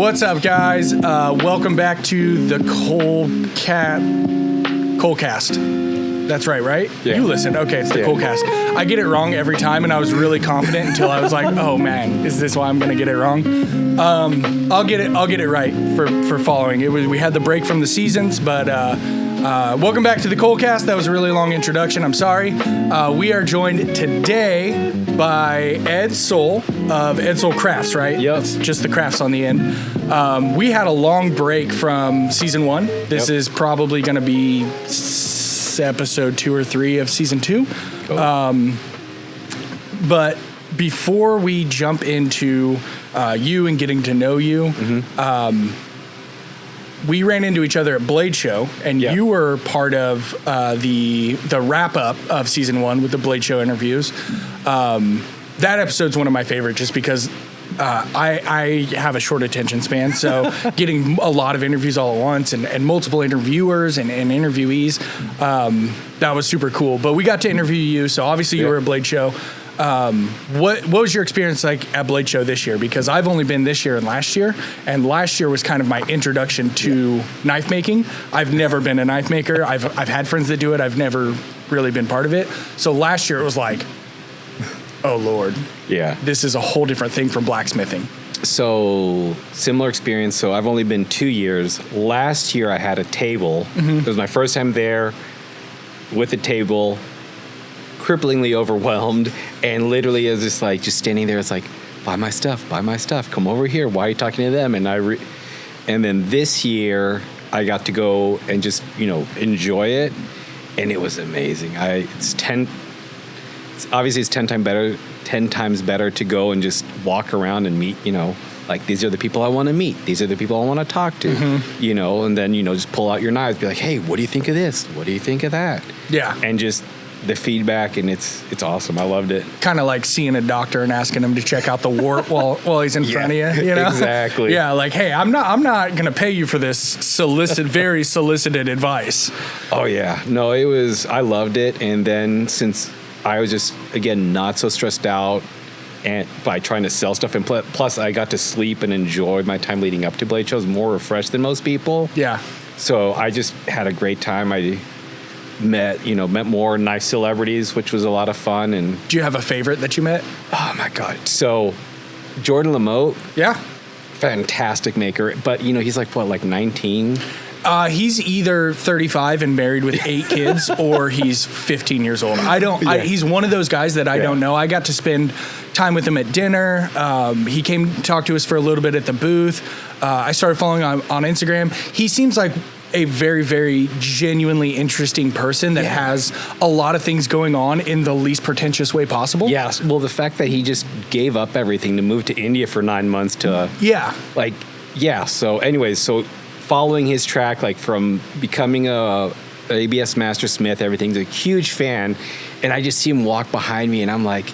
What's up, guys? Welcome back to the Colecast. That's right? Yeah. You listen. Okay, it's the Colecast. I get it wrong every time, and I was really confident until I was like, oh man, is this why I'm going to get it wrong? I'll get it right for following. We had the break from the seasons, but welcome back to the Colecast. That was a really long introduction. I'm sorry. We are joined today by Ed Soul of Ed Soul Crafts, right? Yep. It's just the crafts on the end. We had a long break from season 1. This is probably going to be episode 2 or 3 of season 2. Cool. But before we jump into you and getting to know you, we ran into each other at Blade Show, and you were part of the wrap up of season 1 with the Blade Show interviews. That episode's one of my favorites, just because I have a short attention span, so getting a lot of interviews all at once and multiple interviewers and interviewees, that was super cool. But we got to interview you, so obviously you were at Blade Show. What was your experience like at Blade Show this year? Because I've only been this year and last year was kind of my introduction to knife making. I've never been a knife maker. I've had friends that do it. I've never really been part of it. So last year it was like, oh Lord, this is a whole different thing from blacksmithing. So similar experience. So I've only been 2 years. Last year I had a table. It was my first time there with a table. Cripplingly overwhelmed, and literally is just standing there. It's like, buy my stuff, come over here. Why are you talking to them? And and then this year I got to go and just enjoy it, and it was amazing. It's 10 times better to go and just walk around and meet. Like, these are the people I want to meet. These are the people I want to talk to. And then just pull out your knives, be like, hey, what do you think of this? What do you think of that? Yeah, and just the feedback, and it's awesome. I loved it. Kind of like seeing a doctor and asking him to check out the wart while he's in front of you. Exactly. Yeah, like, hey, I'm not gonna pay you for this very solicited advice. Oh yeah, no, I loved it. And then since I was just again not so stressed out and by trying to sell stuff, and plus I got to sleep and enjoy my time leading up to Blade Shows, more refreshed than most people. Yeah. So I just had a great time. I met more knife celebrities, which was a lot of fun. And do you have a favorite that you met? Oh my God. So Jordan Lamotte. Yeah. Fantastic maker. But he's like 19? He's either 35 and married with 8 kids, or he's 15 years old. He's one of those guys that I don't know. I got to spend time with him at dinner. He came to talk to us for a little bit at the booth. I started following him on Instagram. He seems like a very, very genuinely interesting person that has a lot of things going on in the least pretentious way possible. Yes. Well, the fact that he just gave up everything to move to India for 9 months to... So anyways, so following his track, like from becoming a ABS Master Smith, everything's a huge fan. And I just see him walk behind me and I'm like,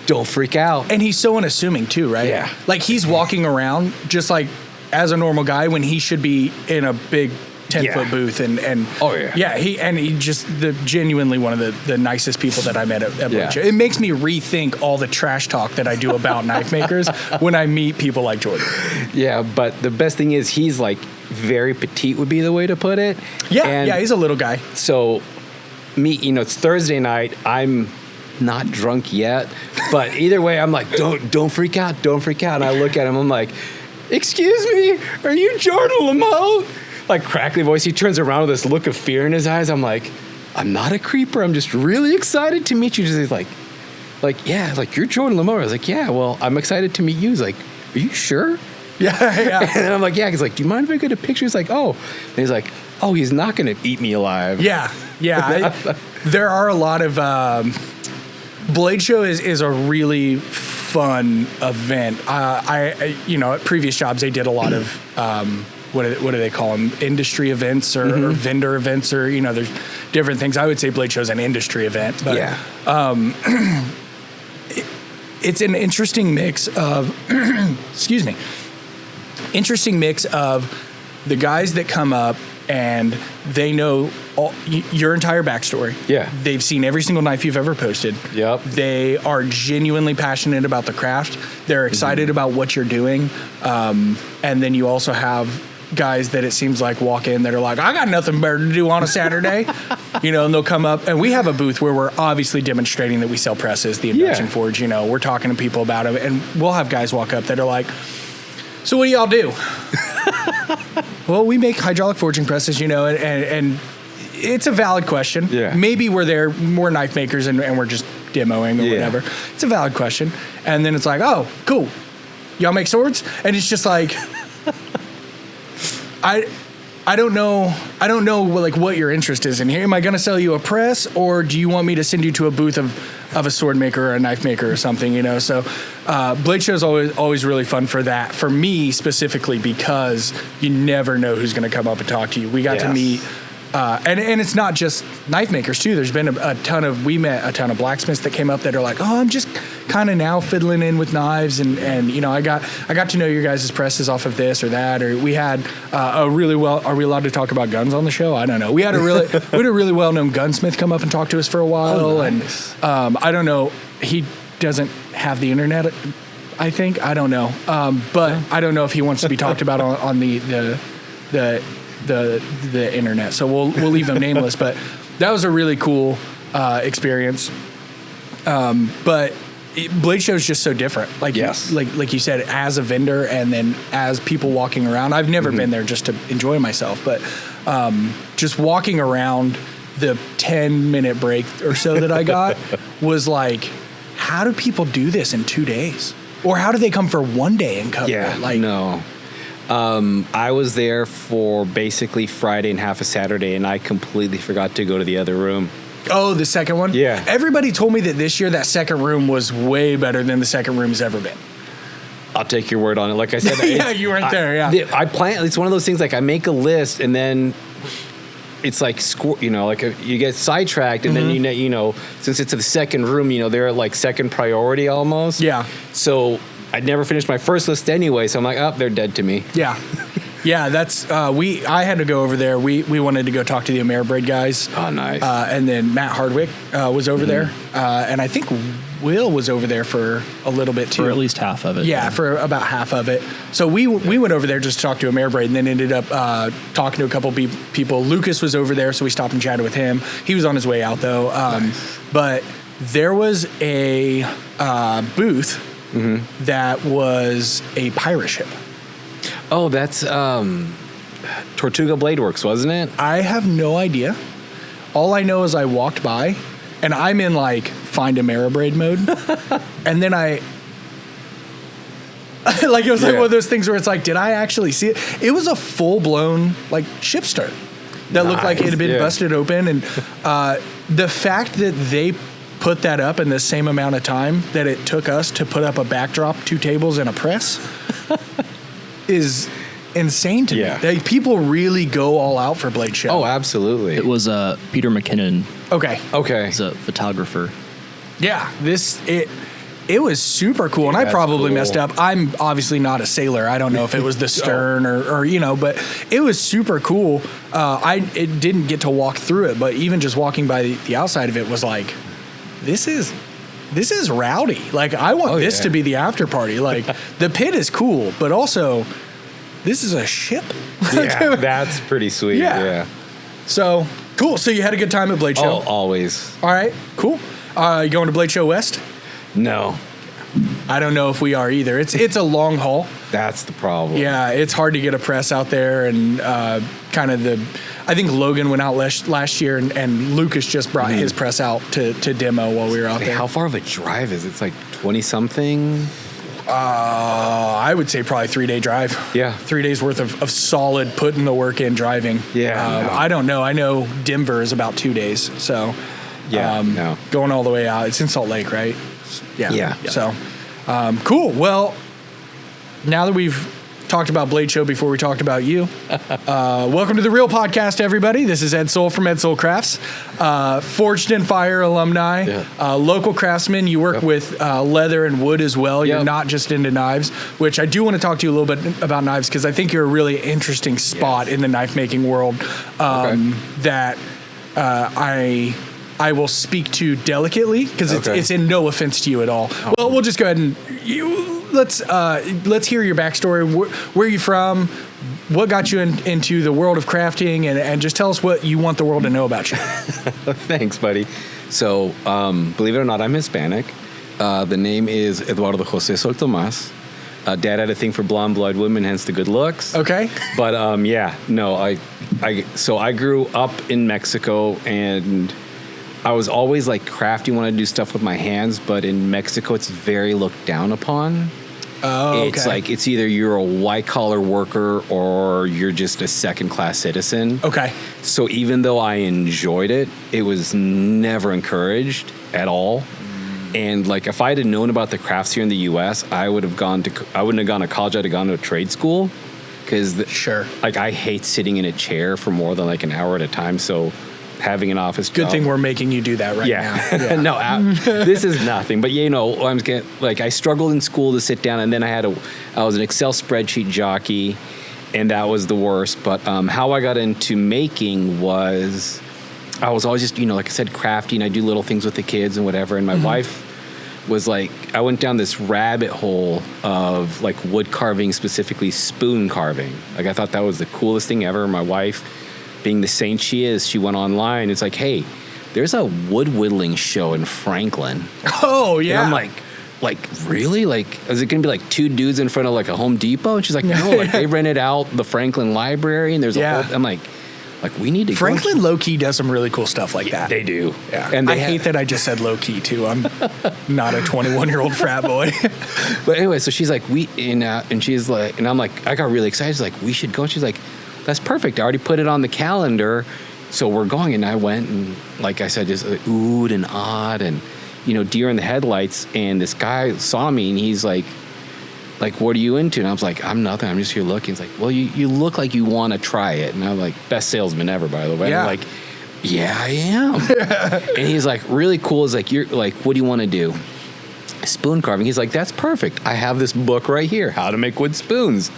don't freak out. And he's so unassuming too, right? Yeah. Like, he's walking around just like as a normal guy when he should be in a big 10-foot booth and he just genuinely one of the nicest people that I met at Blade Show. It makes me rethink all the trash talk that I do about knife makers when I meet people like Jordan. Yeah, but the best thing is he's like very petite would be the way to put it. Yeah, he's a little guy. So it's Thursday night. I'm not drunk yet, but either way, I'm like, don't freak out. And I look at him, I'm like, excuse me, are you Jordan Lamotte? Like, crackly voice. He turns around with this look of fear in his eyes. I'm like, I'm not a creeper. I'm just really excited to meet you. He's like, you're Jordan Lamotte. I was like, yeah, well, I'm excited to meet you. He's like, are you sure? Yeah. And I'm like, yeah. He's like, do you mind if I get a picture? He's like, oh. And he's like, oh, he's not going to eat me alive. Yeah. There are a lot of... Blade Show is a really fun event. At previous jobs, they did a lot of... what do they call them? Industry events or vendor events, or there's different things. I would say Blade Show's an industry event, but it's an interesting mix of interesting mix of the guys that come up and they know your entire backstory. Yeah. They've seen every single knife you've ever posted. Yep. They are genuinely passionate about the craft. They're excited about what you're doing. And then you also have guys that it seems like walk in that are like, I got nothing better to do on a Saturday, and they'll come up, and we have a booth where we're obviously demonstrating that we sell presses, the induction forge, we're talking to people about it, and we'll have guys walk up that are like, so what do y'all do? Well, we make hydraulic forging presses, and it's a valid question. Yeah. Maybe we're knife makers and we're just demoing or whatever. It's a valid question. And then it's like, oh, cool. Y'all make swords? And it's just like, I don't know like what your interest is in here. Am I going to sell you a press, or do you want me to send you to a booth of a sword maker or a knife maker or something, So Blade Show is always really fun for that. For me specifically, because you never know who's going to come up and talk to you. We got to meet, and it's not just knife makers too. There's been we met a ton of blacksmiths that came up that are like, oh, I'm just kind of now fiddling in with knives, and I got to know your guys' presses off of this or that, or we had are we allowed to talk about guns on the show? I don't know. We had a really well-known gunsmith come up and talk to us for a while. Nice. And I don't know, he doesn't have the internet, I think. I don't know. But I don't know if he wants to be talked about on the internet. So we'll leave him nameless, but that was a really cool experience. But Blade Show is just so different. Like you said, as a vendor and then as people walking around. I've never been there just to enjoy myself, but just walking around the 10-minute break or so that I got was like, how do people do this in 2 days? Or how do they come for one day and cover it? No. I was there for basically Friday and half a Saturday, and I completely forgot to go to the other room. Oh, the second one? Yeah. Everybody told me that this year that second room was way better than the second room's ever been. I'll take your word on it. Like I said, yeah, you weren't there. Yeah, I plan. It's one of those things. Like I make a list, and then it's like you get sidetracked, and then since it's the second room, they're like second priority almost. Yeah. So I'd never finished my first list anyway, so I'm like, oh, they're dead to me. Yeah. Yeah, that's I had to go over there. We wanted to go talk to the Ameribraid guys. Oh, nice. And then Matt Hardwick was over there, and I think Will was over there for a little bit too. For at least half of it. Yeah, for about half of it. So we went over there just to talk to Ameribraid, and then ended up talking to a couple people. Lucas was over there, so we stopped and chatted with him. He was on his way out though. Nice. But there was a booth that was a pirate ship. Oh, that's Tortuga Blade Works, wasn't it? I have no idea. All I know is I walked by, and I'm in like find Ameribraid mode, and then it was like one of those things where it's like, did I actually see it? It was a full blown like ship stern that looked like it had been busted open, and the fact that they put that up in the same amount of time that it took us to put up a backdrop, 2 tables, and a press is insane to me. Like, people really go all out for Blade Show. Oh, absolutely. It was Peter McKinnon. Okay. He's a photographer. Yeah, it was super cool, and I probably messed up. I'm obviously not a sailor. I don't know if it was the stern or but it was super cool. It didn't get to walk through it, but even just walking by the outside of it was like, this is rowdy. Like, I want this to be the after party. Like, the pit is cool, but also this is a ship. Yeah, that's pretty sweet. Yeah. So cool. So you had a good time at Blade Show? Oh, always. All right, cool. You going to Blade Show West? No. I don't know if we are either. It's a long haul. That's the problem. Yeah, it's hard to get a press out there, and I think Logan went out last year, and Lucas just brought his press out to demo while we were out there. How far of a drive is it? It's like 20-something? I would say probably 3-day drive. Yeah. 3 days worth of solid putting the work in driving. Yeah. I don't know. I know Denver is about 2 days. So going all the way out. It's in Salt Lake, right? Yeah. Yeah. So cool. Well, now that we've talked about Blade Show before we talked about you. Welcome to the real podcast, everybody. This is Ed Soul from Ed Soul Crafts, Forged in Fire alumni, local craftsman. You work with leather and wood as well. You're not just into knives, which I do want to talk to you a little bit about knives because I think you're a really interesting spot in the knife making world that I will speak to delicately because it's in no offense to you at all. Well, we'll just go ahead and let's hear your backstory. Where are you from? What got you into the world of crafting? And just tell us what you want the world to know about you. Thanks, buddy. So, believe it or not, I'm Hispanic. The name is Eduardo Jose Sol Tomas. Dad had a thing for blonde blood women, hence the good looks. Okay. But I grew up in Mexico, and I was always like crafty, wanted to do stuff with my hands, but in Mexico it's very looked down upon. Oh, okay. It's like it's either you're a white collar worker or you're just a second class citizen. Okay. So even though I enjoyed it, it was never encouraged at all. And like if I had known about the crafts here in the U.S., I wouldn't have gone to college. I'd have gone to a trade school because like I hate sitting in a chair for more than like an hour at a time. So having an office Good job. thing we're making you do that right now. Yeah. No, this is nothing. But I struggled in school to sit down, and then I was an Excel spreadsheet jockey, and that was the worst. But how I got into making was I was always just, like I said, crafty, and I do little things with the kids and whatever. And my wife was like, I went down this rabbit hole of like wood carving, specifically spoon carving. Like I thought that was the coolest thing ever. My wife, being the saint she is, she went online. It's like, hey, there's a wood whittling show in Franklin. Oh, yeah. And I'm like, really? Like, is it going to be like two dudes in front of like a Home Depot? And she's like, no, like they rented out the Franklin Library, and there's a whole, I'm like, we need to Franklin low-key does some really cool stuff like that. They do. Yeah. And I hate that I just said low-key, too. I'm not a 21-year-old frat boy. But anyway, so she's like, and she's like, and I'm like, I got really excited. She's like, we should go. And she's like, that's perfect. I already put it on the calendar. So we're going. And I went, and like I said, just oohed and awed and, deer in the headlights. And this guy saw me, and he's like, what are you into? And I was like, I'm nothing. I'm just here looking. He's like, well, you look like you want to try it. And I'm like, best salesman ever, by the way. Yeah. I'm like, yeah, I am. And he's like, really cool. He's like, you're like, what do you want to do? Spoon carving. He's like, that's perfect. I have this book right here, How to Make Wood Spoons.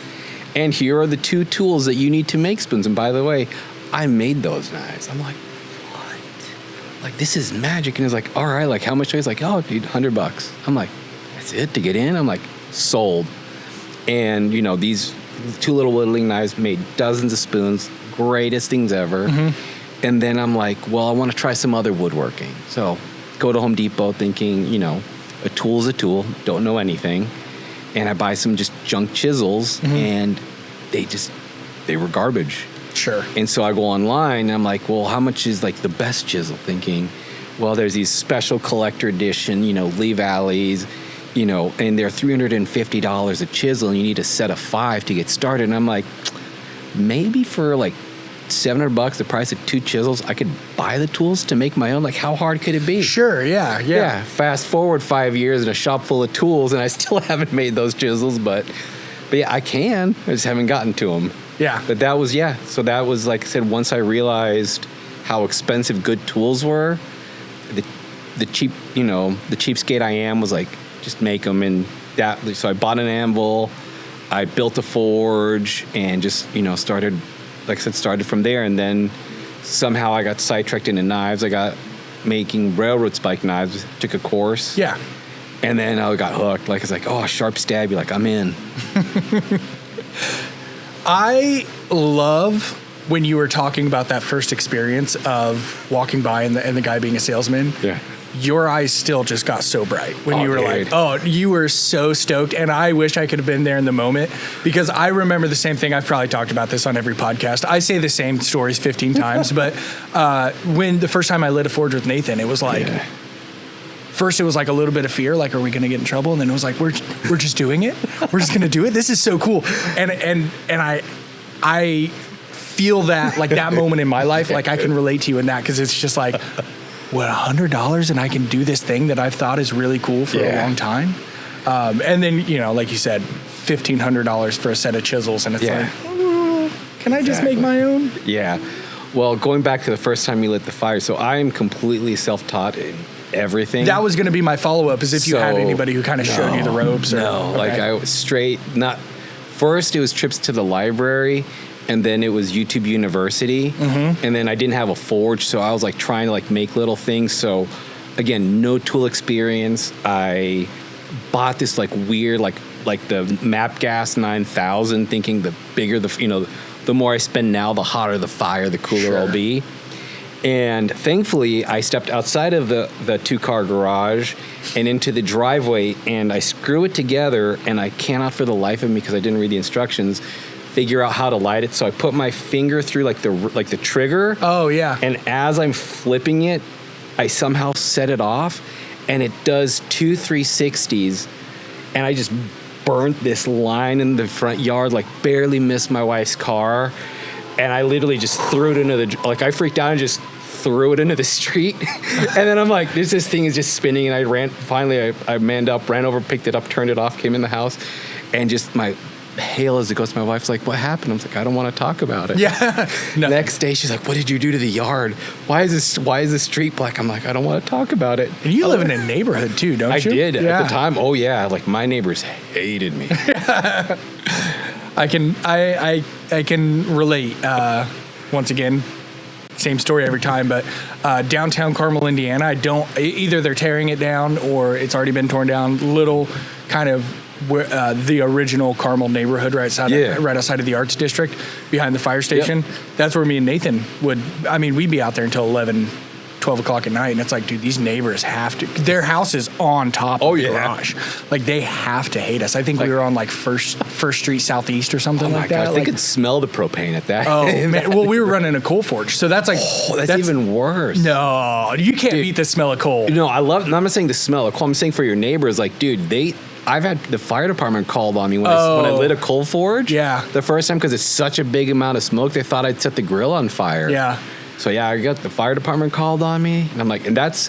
And here are the 2 tools that you need to make spoons. And by the way, I made those knives. I'm like, what? Like, this is magic. And he's like, all right, like, how much? He's like, oh, dude, $100. I'm like, that's it to get in? I'm like, sold. And, these 2 little whittling knives made dozens of spoons, greatest things ever. And then I'm like, well, I want to try some other woodworking. So go to Home Depot thinking, a tool's a tool, don't know anything. And I buy some just junk chisels, and they were garbage. Sure. And so I go online, and I'm like, well, how much is like the best chisel? Thinking, well, there's these special collector edition, Lee Valleys, and they're $350 a chisel, and you need a set of 5 to get started. And I'm like, maybe for like $700, the price of 2 chisels, I could buy the tools to make my own. Like, how hard could it be? Sure, yeah. Fast forward 5 years in a shop full of tools, and I still haven't made those chisels, but yeah, I can. I just haven't gotten to them. Yeah. But that was, so that was, like I said, once I realized how expensive good tools were, the cheapskate I am was like, just make them. And so I bought an anvil, I built a forge, and just, started, like I said, started from there. And then somehow I got sidetracked into knives. I got making railroad spike knives, took a course. Yeah. And then I got hooked. Like, it's like, oh, a sharp stab. You're like, I'm in. I love when you were talking about that first experience of walking by and the guy being a salesman. Yeah. Your eyes still just got so bright when you were dude. like, you were so stoked. And I wish I could have been there in the moment because I remember the same thing. I've probably talked about this on every podcast. I say the same stories 15 times, but when the first time I lit a forge with Nathan, it was like, first it was like a little bit of fear, like, are we going to get in trouble? And then it was like, we're just doing it. We're just going to do it. This is so cool. And I feel that, like, that moment in my life, like I can relate to you in that, because it's just like, what, $100 and I can do this thing that I've thought is really cool for a long time. And then, like you said, $1,500 for a set of chisels, and it's Yeah. like, can I just make my own? Yeah. Well, going back to the first time you lit the fire, so I am completely self-taught in everything. That was going to be my follow-up, is if you had anybody who kind of showed you the ropes. No, like I was straight, first it was trips to the library, and then it was YouTube University, and then I didn't have a forge, so I was like trying to like make little things. So again, no tool experience. I bought this like weird, like the Map Gas 9000, thinking the bigger the more I spend now, the hotter the fire, the cooler I'll be. And thankfully, I stepped outside of the 2-car garage and into the driveway, and I screw it together, and I cannot for the life of me, because I didn't read the instructions, figure out how to light it. So I put my finger through like the trigger. Oh, yeah. And as I'm flipping it, I somehow set it off, and it does 2 360s, and I just burnt this line in the front yard, like barely missed my wife's car. And I literally just threw it into I freaked out and just threw it into the street. And then I'm like, this thing is just spinning. And I manned up, ran over, picked it up, turned it off, came in the house. And just my pale as it goes, my wife's like, what happened? I was like, I don't want to talk about it. Yeah. No. Next day, she's like, what did you do to the yard? Why is the street black? I'm like, I don't want to talk about it. And you live in a neighborhood too, don't you? I did at the time. Oh yeah. Like my neighbors hated me. I can relate. Once again, same story every time, but downtown Carmel, Indiana, either they're tearing it down or it's already been torn down. Little kind of the original Carmel neighborhood right outside of the Arts District behind the fire station. Yep. That's where me and Nathan we'd be out there until 11, 12 o'clock at night, and it's like, dude, these neighbors their house is on top of the garage. Like, they have to hate us. I think we were on like First Street Southeast or something like that. God, they could smell the propane at that. Oh, man. Well, we were running a coal forge, so that's like... that's even worse. No, you can't beat the smell of coal. No, I'm not saying the smell of coal. I'm saying for your neighbors, like, dude, I've had the fire department called on me when I lit a coal forge. Yeah. The first time, because it's such a big amount of smoke, they thought I'd set the grill on fire. Yeah. So yeah, I got the fire department called on me, and I'm like, and that's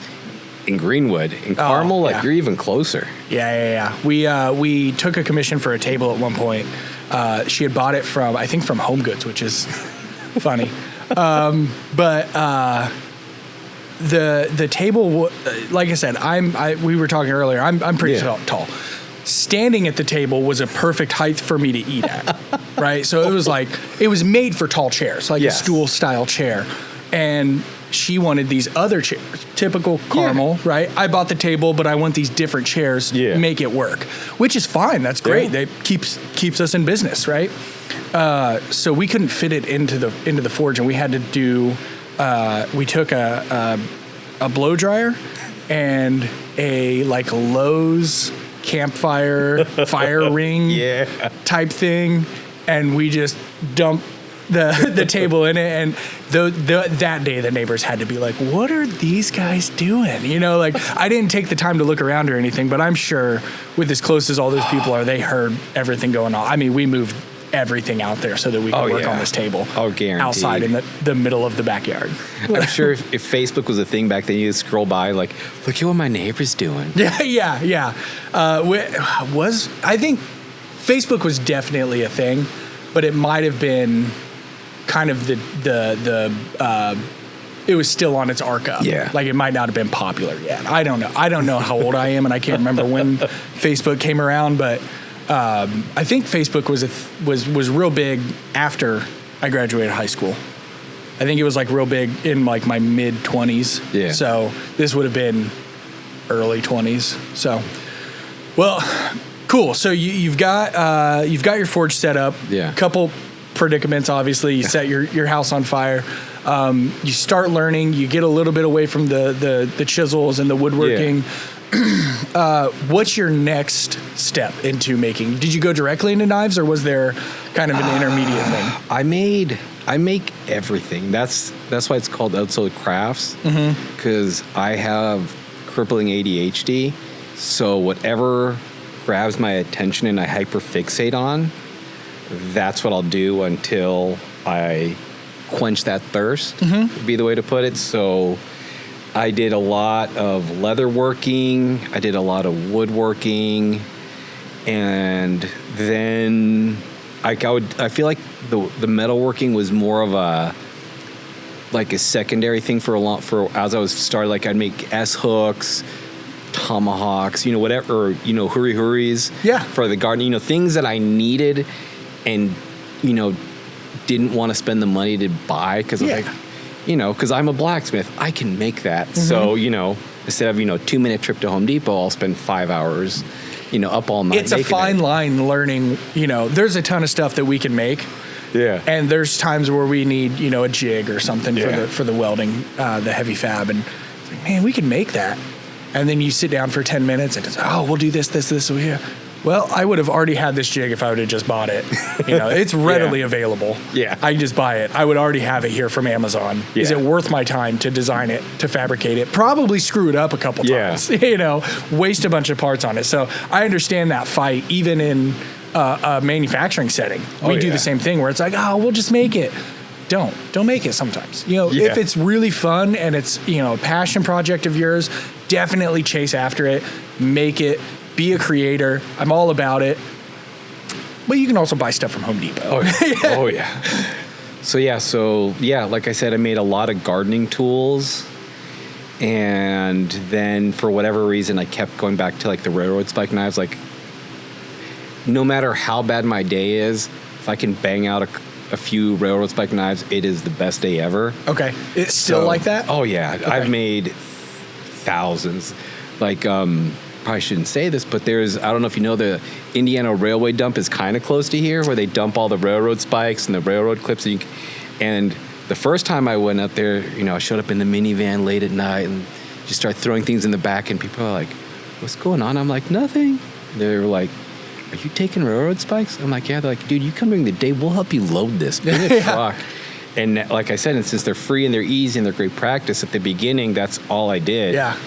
in Greenwood. In Carmel, you're even closer. Yeah. We took a commission for a table at one point. She had bought it from Home Goods, which is funny. But the table, like I said, we were talking earlier. I'm pretty tall. Standing at the table was a perfect height for me to eat at, right? So it was made for tall chairs, like a stool style chair. And she wanted these other chairs, typical Carmel, right? I bought the table, but I want these different chairs, make it work, which is fine. That's great. That keeps us in business, right? So we couldn't fit it into the forge, and we had to do. We took a blow dryer and a like Lowe's campfire fire ring type thing, and we just dumped the table in it, and that day the neighbors had to be like, what are these guys doing? Like, I didn't take the time to look around or anything, but I'm sure with as close as all those people are, they heard everything going on. I mean, we moved everything out there so that we could work on this table outside in the middle of the backyard. I'm sure if Facebook was a thing back then, you'd scroll by like, look at what my neighbor's doing. Yeah. I think Facebook was definitely a thing, but it might have been kind of it was still on its arc up. Yeah. Like, it might not have been popular yet. I don't know. I don't know how old I am, and I can't remember when Facebook came around, but I think Facebook was real big after I graduated high school. I think it was like real big in like my mid 20s. Yeah. So this would have been early 20s. So, well, cool. So you've got your forge set up. Yeah. Couple predicaments, obviously. You set your house on fire. You start learning. You get a little bit away from the chisels and the woodworking. Yeah. What's your next step into making? Did you go directly into knives, or was there kind of an intermediate thing? I make everything. That's why it's called Outside Crafts, because I have crippling ADHD. So whatever grabs my attention and I hyperfixate on, that's what I'll do until I quench that thirst, would be the way to put it. So I did a lot of leatherworking. I did a lot of woodworking. And then I feel like the metalworking was more of a secondary thing for as I was started. Like I'd make S hooks, tomahawks, whatever, huri-huris for the garden, things that I needed and, didn't want to spend the money to buy because I was like, because I'm a blacksmith, I can make that. Mm-hmm. So, instead of, 2-minute trip to Home Depot, I'll spend 5 hours, up all night. It's a fine line learning, there's a ton of stuff that we can make. Yeah. And there's times where we need, a jig or something for the welding, the heavy fab. And it's like, man, we can make that. And then you sit down for 10 minutes and it's, we'll do this. Yeah. Well, I would have already had this jig if I would have just bought it. It's readily available. Yeah. I can just buy it. I would already have it here from Amazon. Yeah. Is it worth my time to design it, to fabricate it? Probably screw it up a couple times. Waste a bunch of parts on it. So I understand that fight even in a manufacturing setting. We do the same thing where it's like, we'll just make it. Don't make it sometimes. If it's really fun and it's, a passion project of yours, definitely chase after it, make it, be a creator. I'm all about it. But you can also buy stuff from Home Depot. Oh yeah. So like I said, I made a lot of gardening tools. And then for whatever reason, I kept going back to like the railroad spike knives. Like no matter how bad my day is, if I can bang out a few railroad spike knives, it is the best day ever. Okay. It's still like that? Oh yeah. Okay. I've made thousands. Like, probably shouldn't say this, but I don't know if you know, the Indiana Railway dump is kind of close to here where they dump all the railroad spikes and the railroad clips. And the first time I went up there, I showed up in the minivan late at night and just start throwing things in the back and people are like, what's going on? I'm like, nothing. They were like, are you taking railroad spikes? I'm like, yeah. They're like, dude, you come during the day, we'll help you load this. Bring a truck. And like I said, and since they're free and they're easy and they're great practice, at the beginning, that's all I did. Yeah.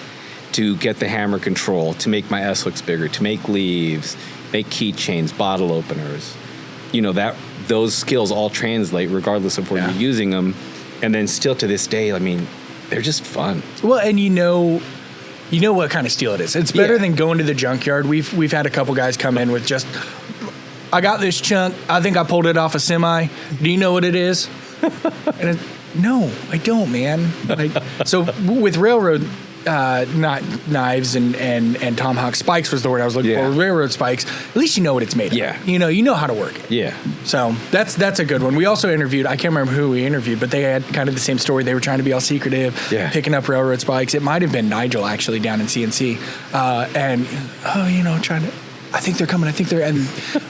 To get the hammer control, to make my S hooks bigger, to make leaves, make keychains, bottle openers. Those skills all translate regardless of where you're using them. And then still to this day, I mean, they're just fun. Well, and you know what kind of steel it is. It's better than going to the junkyard. We've had a couple guys come in with just, I got this chunk. I think I pulled it off a semi. Do you know what it is? And no, I don't, man. So with railroad knives and tomahawk spikes was the word I was looking for. Railroad spikes. At least you know what it's made of. Yeah. You know how to work it. Yeah. So that's a good one. We also interviewed, I can't remember who we interviewed, but they had kind of the same story. They were trying to be all secretive, picking up railroad spikes. It might have been Nigel actually down in CNC. Trying to, I think they're coming. And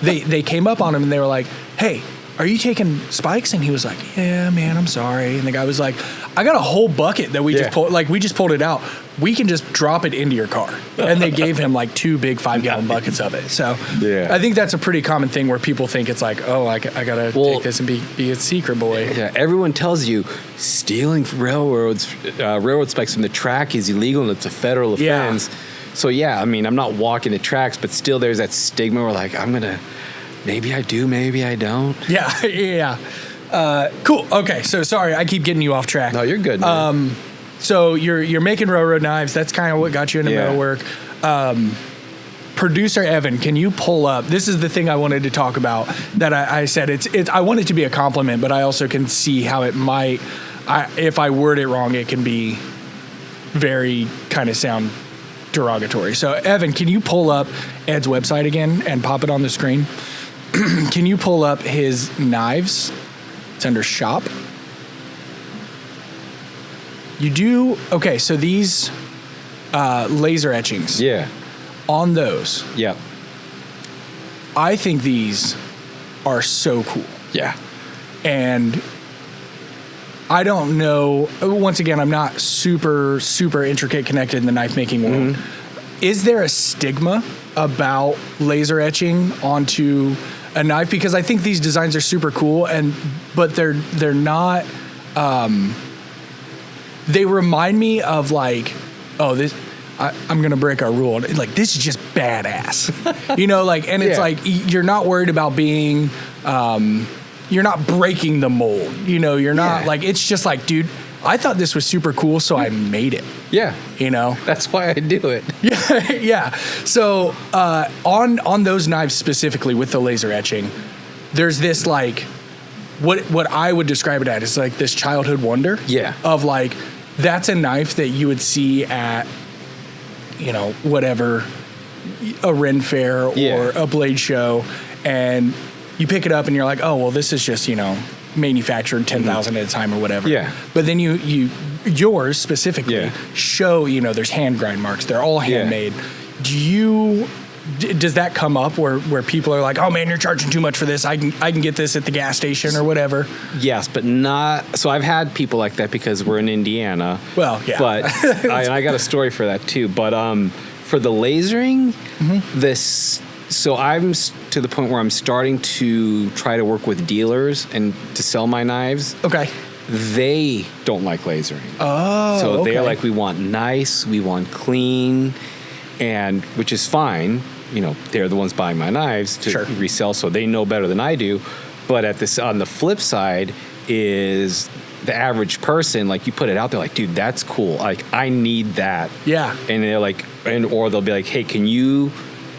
they came up on him and they were like, hey, are you taking spikes? And he was like, yeah, man, I'm sorry. And the guy was like, I got a whole bucket that we just pulled. Like, we just pulled it out. We can just drop it into your car. And they gave him like 2 big 5-gallon buckets of it. So I think that's a pretty common thing where people think it's like, oh, I got to take this and be a secret boy. Yeah, everyone tells you stealing railroad spikes from the track is illegal and it's a federal offense. So, I mean, I'm not walking the tracks, but still there's that stigma where like, maybe I do, maybe I don't. Yeah. Cool. Okay. So sorry, I keep getting you off track. No, you're good, man. So you're making railroad knives. That's kind of what got you into metalwork. Producer Evan, can you pull up? This is the thing I wanted to talk about. That I said it's. I want it to be a compliment, but I also can see how it might. If I word it wrong, it can be very kind of sound derogatory. So Evan, can you pull up Ed's website again and pop it on the screen? Can you pull up his knives? It's under shop. You do, okay, so these laser etchings. Yeah. On those. Yeah. I think these are so cool. Yeah. And I don't know, once again, I'm not super, super intricate connected in the knife making world. Mm-hmm. Is there a stigma about laser etching onto a knife? Because I think these designs are super cool, but they're not. They remind me of like, oh, this. I'm gonna break our rule. Like, this is just badass, and it's like you're not worried about being. You're not breaking the mold. You're not like, it's just like, dude, I thought this was super cool, so I made it. Yeah. You know? That's why I do it. Yeah, yeah. So on those knives specifically with the laser etching, there's this like, what I would describe it as is like this childhood wonder. Yeah. Of like, that's a knife that you would see at, you know, whatever, a Ren Fair or a blade show, and you pick it up and you're like, oh, well, this is just, you know, manufactured 10,000 at a time or whatever. Yeah. But then yours specifically show, you know, there's hand grind marks. They're all handmade. Does that come up where people are like, oh man, you're charging too much for this. I can get this at the gas station or whatever. Yes, but not. So I've had people like that because we're in Indiana. Well, yeah. But I got a story for that too. But for the lasering, so I'm to the point where I'm starting to try to work with dealers and to sell my knives. Okay. They don't like lasering. Oh, so they're like, we want nice, we want clean, and which is fine. You know, they're the ones buying my knives to resell, so they know better than I do. But on the flip side is the average person, like you put it out there, like, dude, that's cool. Like, I need that. Yeah. And they're like, or they'll be like, hey,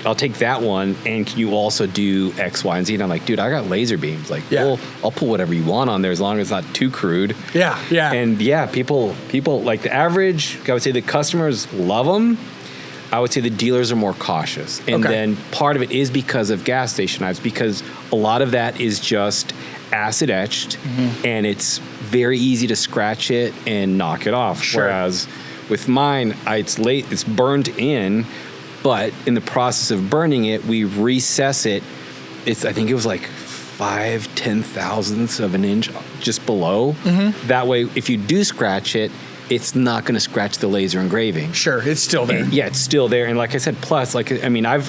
I'll take that one, and can you also do X, Y, and Z? And I'm like, dude, I got laser beams. Like, well, I'll put whatever you want on there as long as it's not too crude. Yeah, yeah. And yeah, people like the average, I would say the customers love them. I would say the dealers are more cautious. And then part of it is because of gas station knives, because a lot of that is just acid etched, and it's very easy to scratch it and knock it off. Sure. Whereas with mine, it's burned in, but in the process of burning it, we recess it. I think it was like 5/10,000ths of an inch just below. That way, if you do scratch it, it's not going to scratch the laser engraving. Sure, it's still there. Yeah, it's still there. And like I said, plus, like, I mean, I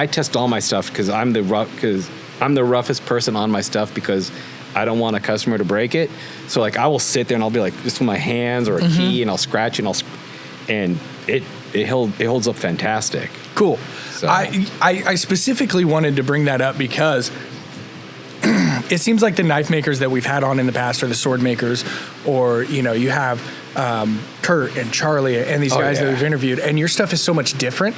test all my stuff because I'm the roughest person on my stuff because I don't want a customer to break it. So like, I will sit there and I'll be like, just with my hands or a key, and I'll scratch it, and it holds up fantastic. Cool. So. I specifically wanted to bring that up because it seems like the knife makers that we've had on in the past, or the sword makers, or, you know, you have Kurt and Charlie and these guys that we've interviewed, and your stuff is so much different.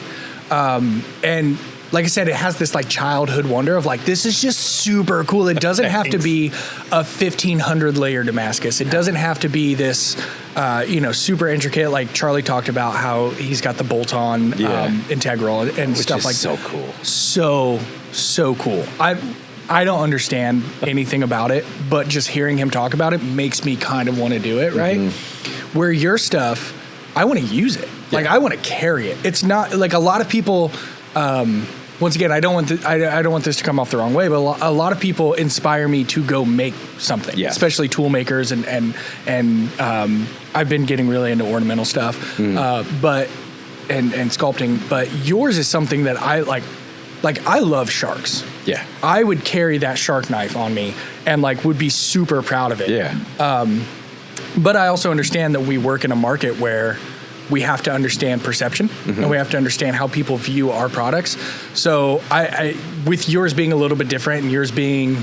And like I said, it has this like childhood wonder of like, this is just super cool. It doesn't have to be a 1,500 layer Damascus. It doesn't have to be this, super intricate. Like Charlie talked about how he's got the bolt-on integral and which stuff like that. So cool. So cool. I don't understand anything about it, but just hearing him talk about it makes me kind of want to do it, right? Where your stuff, I want to use it. Like, I want to carry it. It's not like a lot of people, once again, I don't want this to come off the wrong way, but a lot of people inspire me to go make something, especially tool makers, and I've been getting really into ornamental stuff, but sculpting. But yours is something that I like. Like, I love sharks. Yeah. I would carry that shark knife on me and like would be super proud of it. Yeah. But I also understand that we work in a market where we have to understand perception, and we have to understand how people view our products. So I with yours being a little bit different, and yours being,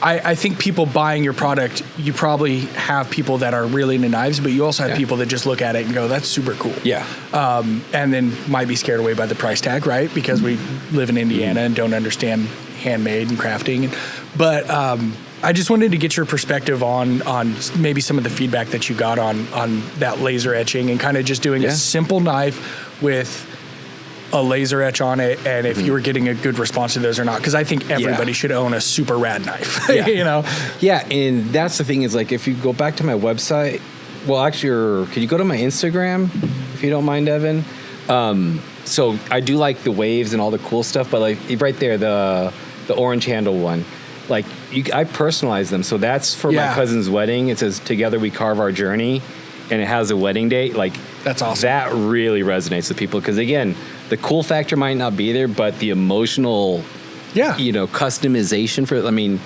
I think people buying your product, you probably have people that are really into knives, but you also have people that just look at it and go, that's super cool. Yeah. And then might be scared away by the price tag, right? Because we live in Indiana and don't understand handmade and crafting. But I just wanted to get your perspective on maybe some of the feedback that you got on that laser etching, and kind of just doing a simple knife with a laser etch on it, and if you were getting a good response to those or not, because I think everybody should own a super rad knife. You know? Yeah, and that's the thing is, like, if you go back to my website, well, actually, could you go to my Instagram if you don't mind, Evan? So I do like the waves and all the cool stuff, but like right there, the orange handle one, like I personalize them. So that's for my cousin's wedding. It says, "Together we carve our journey," and it has a wedding date. Like, that's awesome. That really resonates with people because, again, the cool factor might not be there, but the emotional, customization for it. I mean,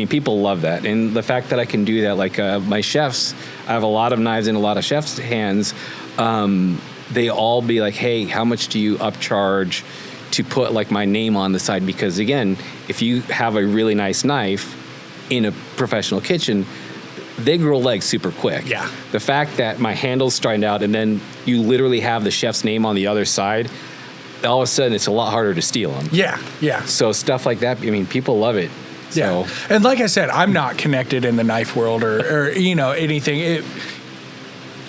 people love that. And the fact that I can do that, like my chefs, I have a lot of knives in a lot of chefs' hands. They all be like, hey, how much do you upcharge to put like my name on the side? Because again, if you have a really nice knife in a professional kitchen, they grow legs super quick. Yeah. The fact that my handle's straightened out and then you literally have the chef's name on the other side, all of a sudden it's a lot harder to steal them. Yeah, yeah. So stuff like that, I mean, people love it. Yeah. So, and like I said, I'm not connected in the knife world or anything.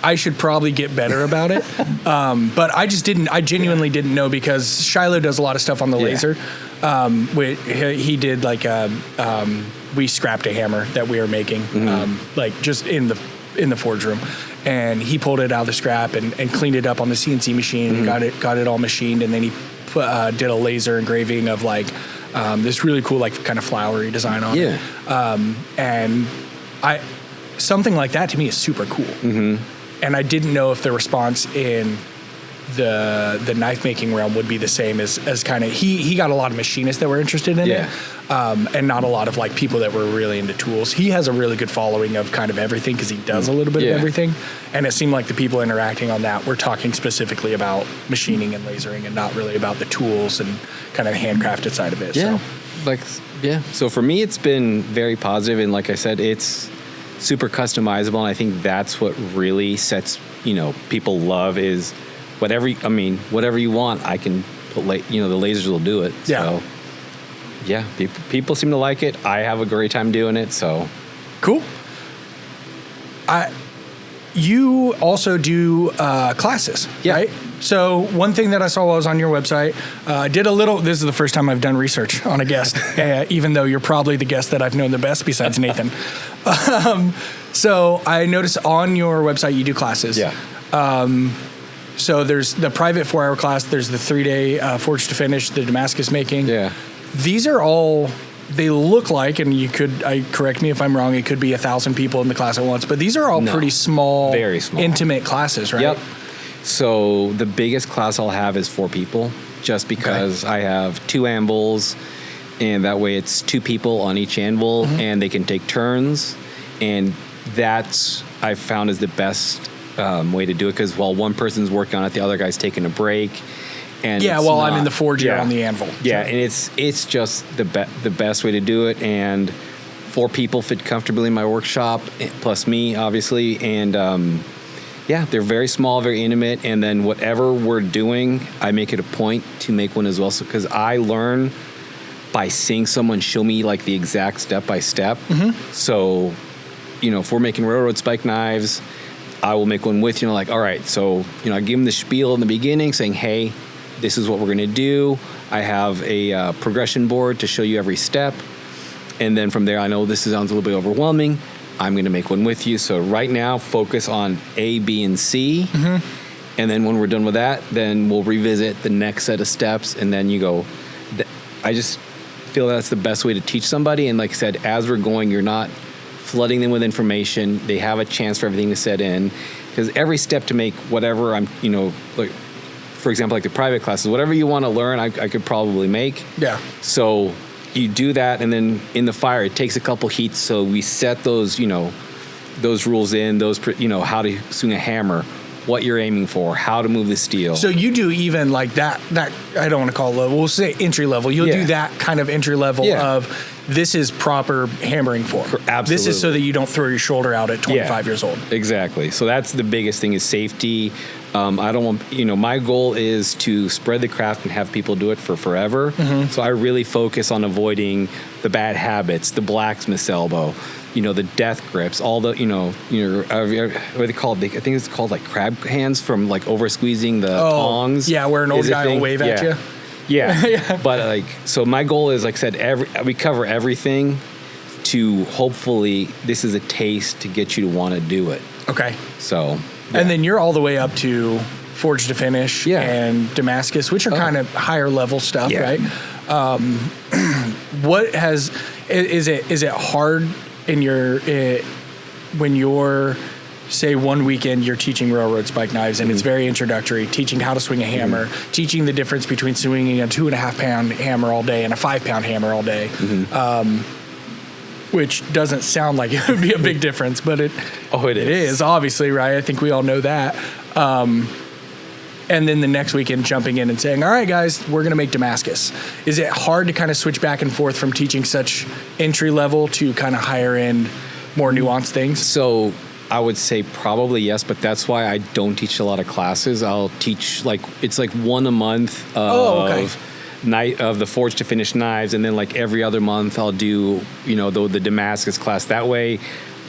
I should probably get better about it. But I genuinely didn't know, because Shiloh does a lot of stuff on the laser. He did we scrapped a hammer that we were making, just in the forge room. And he pulled it out of the scrap and cleaned it up on the CNC machine and got it all machined. And then he did a laser engraving of this really cool, kind of flowery design on it. And something like that to me is super cool. And I didn't know if the response in the knife making realm would be the same as kind of, he got a lot of machinists that were interested in it. And not a lot of people that were really into tools. He has a really good following of kind of everything, because he does a little bit of everything. And it seemed like the people interacting on that were talking specifically about machining and lasering, and not really about the tools and kind of handcrafted side of it. Yeah. So for me, it's been very positive. And like I said, it's super customizable. And I think that's what really sets, people love is whatever you want, I can put, the lasers will do it. Yeah. So yeah, people seem to like it. I have a great time doing it. So cool. You also do classes, right? So one thing that I saw while I was on your website, this is the first time I've done research on a guest, even though you're probably the guest that I've known the best besides Nathan. So I noticed on your website you do classes. Yeah. So there's the private 4-hour class, there's the 3-day forge to finish, the Damascus making. Yeah. These are all, they look like, and correct me if I'm wrong, it could be 1,000 people in the class at once, but these are all pretty small, very small, intimate classes, right? Yep. So the biggest class I'll have is 4 people, just because I have 2 anvils, and that way it's 2 people on each anvil, and they can take turns, and that's, I've found, is the best way to do it, because while one person's working on it, the other guy's taking a break. And I'm in the forge, you're on the anvil. Yeah, and it's just the best way to do it. And 4 people fit comfortably in my workshop, plus me, obviously. And they're very small, very intimate. And then whatever we're doing, I make it a point to make one as well. So because I learn by seeing someone show me the exact step by step. So, if we're making railroad spike knives, I will make one with you. All right, so I give them the spiel in the beginning, saying, hey, this is what we're going to do. I have a progression board to show you every step. And then from there, I know this sounds a little bit overwhelming. I'm going to make one with you. So right now, focus on A, B, and C. And then when we're done with that, then we'll revisit the next set of steps. And then you go. I just feel that's the best way to teach somebody. And like I said, as we're going, you're not flooding them with information. They have a chance for everything to set in. Because every step to make whatever for example, the private classes, whatever you want to learn, I could probably make. Yeah. So you do that, and then in the fire, it takes a couple heats. So we set those, those rules in, how to swing a hammer, what you're aiming for, how to move the steel. So you do even that I don't want to call it level, we'll say entry level. You'll do that kind of entry level of, this is proper hammering form. Absolutely. This is so that you don't throw your shoulder out at 25 years old. Exactly. So that's the biggest thing, is safety. I don't want, my goal is to spread the craft and have people do it for forever. So I really focus on avoiding the bad habits, the blacksmith's elbow, the death grips, all the, what are they called? I think it's called crab hands from over squeezing the tongs. Yeah, where an old guy will wave at you. Yeah. But so my goal is, like I said, we cover everything to hopefully this is a taste to get you to want to do it. Okay. So. Yeah. And then you're all the way up to Forge to Finish and Damascus, which are kind of higher level stuff, right? What is it hard in when you're, say, one weekend you're teaching railroad spike knives and it's very introductory, teaching how to swing a hammer, teaching the difference between swinging a 2.5 pound hammer all day and a 5 pound hammer all day, which doesn't sound like it would be a big difference, but it is obviously, right? I think we all know that. and then the next weekend jumping in and saying, all right, guys, we're going to make Damascus. Is it hard to kind of switch back and forth from teaching such entry level to kind of higher end, more nuanced things? So I would say probably yes, but that's why I don't teach a lot of classes. I'll teach it's like one a month of night of the forged to finished knives, and then like every other month I'll do the Damascus class. That way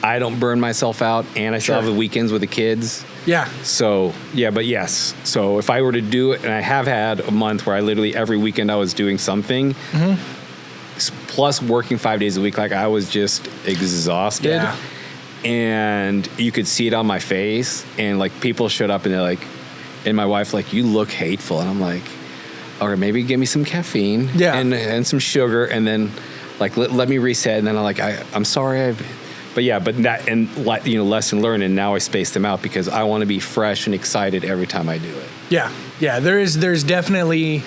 I don't burn myself out, and I still have the weekends with the kids. Yeah. So yeah, but yes. So if I were to do it, and I have had a month where I literally every weekend I was doing something. Plus working 5 days a week, like I was just exhausted. Yeah. And you could see it on my face, and like people showed up and they're like, and my wife like, you look hateful, and I'm like, all right, maybe give me some caffeine and some sugar, and then like let me reset, and then I'm like, I'm sorry, but that, and lesson learned, and now I space them out because I want to be fresh and excited every time I do it. Yeah, there's definitely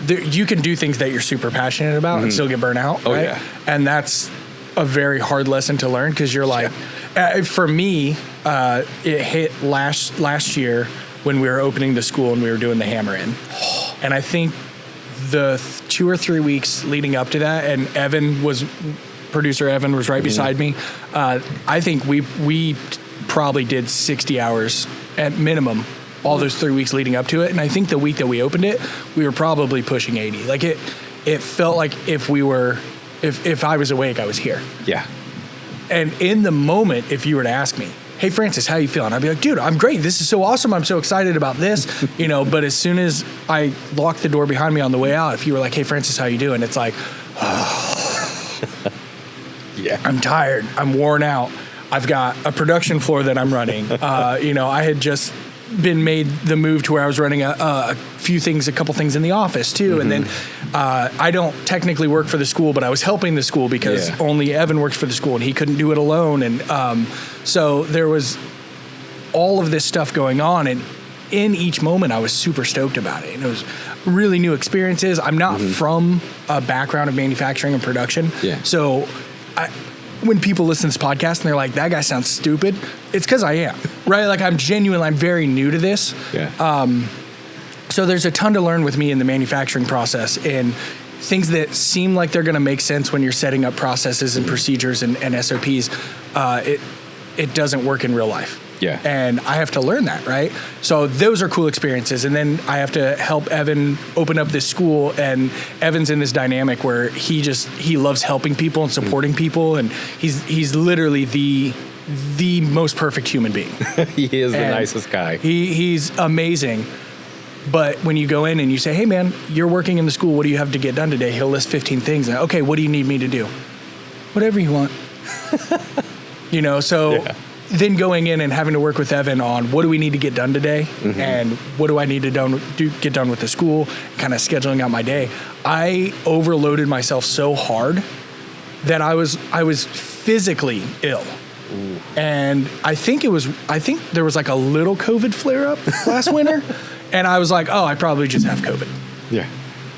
you can do things that you're super passionate about and still get burnt out, right? Yeah. And that's a very hard lesson to learn, because you're like, for me, it hit last year when we were opening the school and we were doing the hammer in. And I think the 2 or 3 weeks leading up to that, and producer Evan was right beside me. I think we probably did 60 hours at minimum all those 3 weeks leading up to it. And I think the week that we opened it, we were probably pushing 80. Like it felt like if I was awake, I was here. Yeah. And in the moment, if you were to ask me, hey, Francis, how you feeling? I'd be like, dude, I'm great. This is so awesome. I'm so excited about this, but as soon as I locked the door behind me on the way out, if you were like, hey, Francis, how you doing? It's like, yeah, I'm tired. I'm worn out. I've got a production floor that I'm running. I had just been made the move to where I was running a couple things in the office too. And then I don't technically work for the school, but I was helping the school because only Evan works for the school and he couldn't do it alone. And so there was all of this stuff going on, and in each moment I was super stoked about it. And it was really new experiences. I'm not from a background of manufacturing and production. Yeah. So when people listen to this podcast and they're like, that guy sounds stupid, it's because I am, right? Like I'm very new to this. Yeah. So there's a ton to learn with me in the manufacturing process, and things that seem like they're going to make sense when you're setting up processes and procedures and SOPs. It doesn't work in real life. Yeah. And I have to learn that, right? So those are cool experiences. And then I have to help Evan open up this school, and Evan's in this dynamic where he loves helping people and supporting people, and he's literally the most perfect human being. He is the nicest guy. He's amazing. But when you go in and you say, hey man, you're working in the school, what do you have to get done today? He'll list 15 things. And, okay, what do you need me to do? Whatever you want. Then going in and having to work with Evan on what do we need to get done today, and what do I need to get done with the school, kind of scheduling out my day. I overloaded myself so hard that I was physically ill. Ooh. And I think there was like a little COVID flare up last winter, and I was like, oh, I probably just have COVID. Yeah.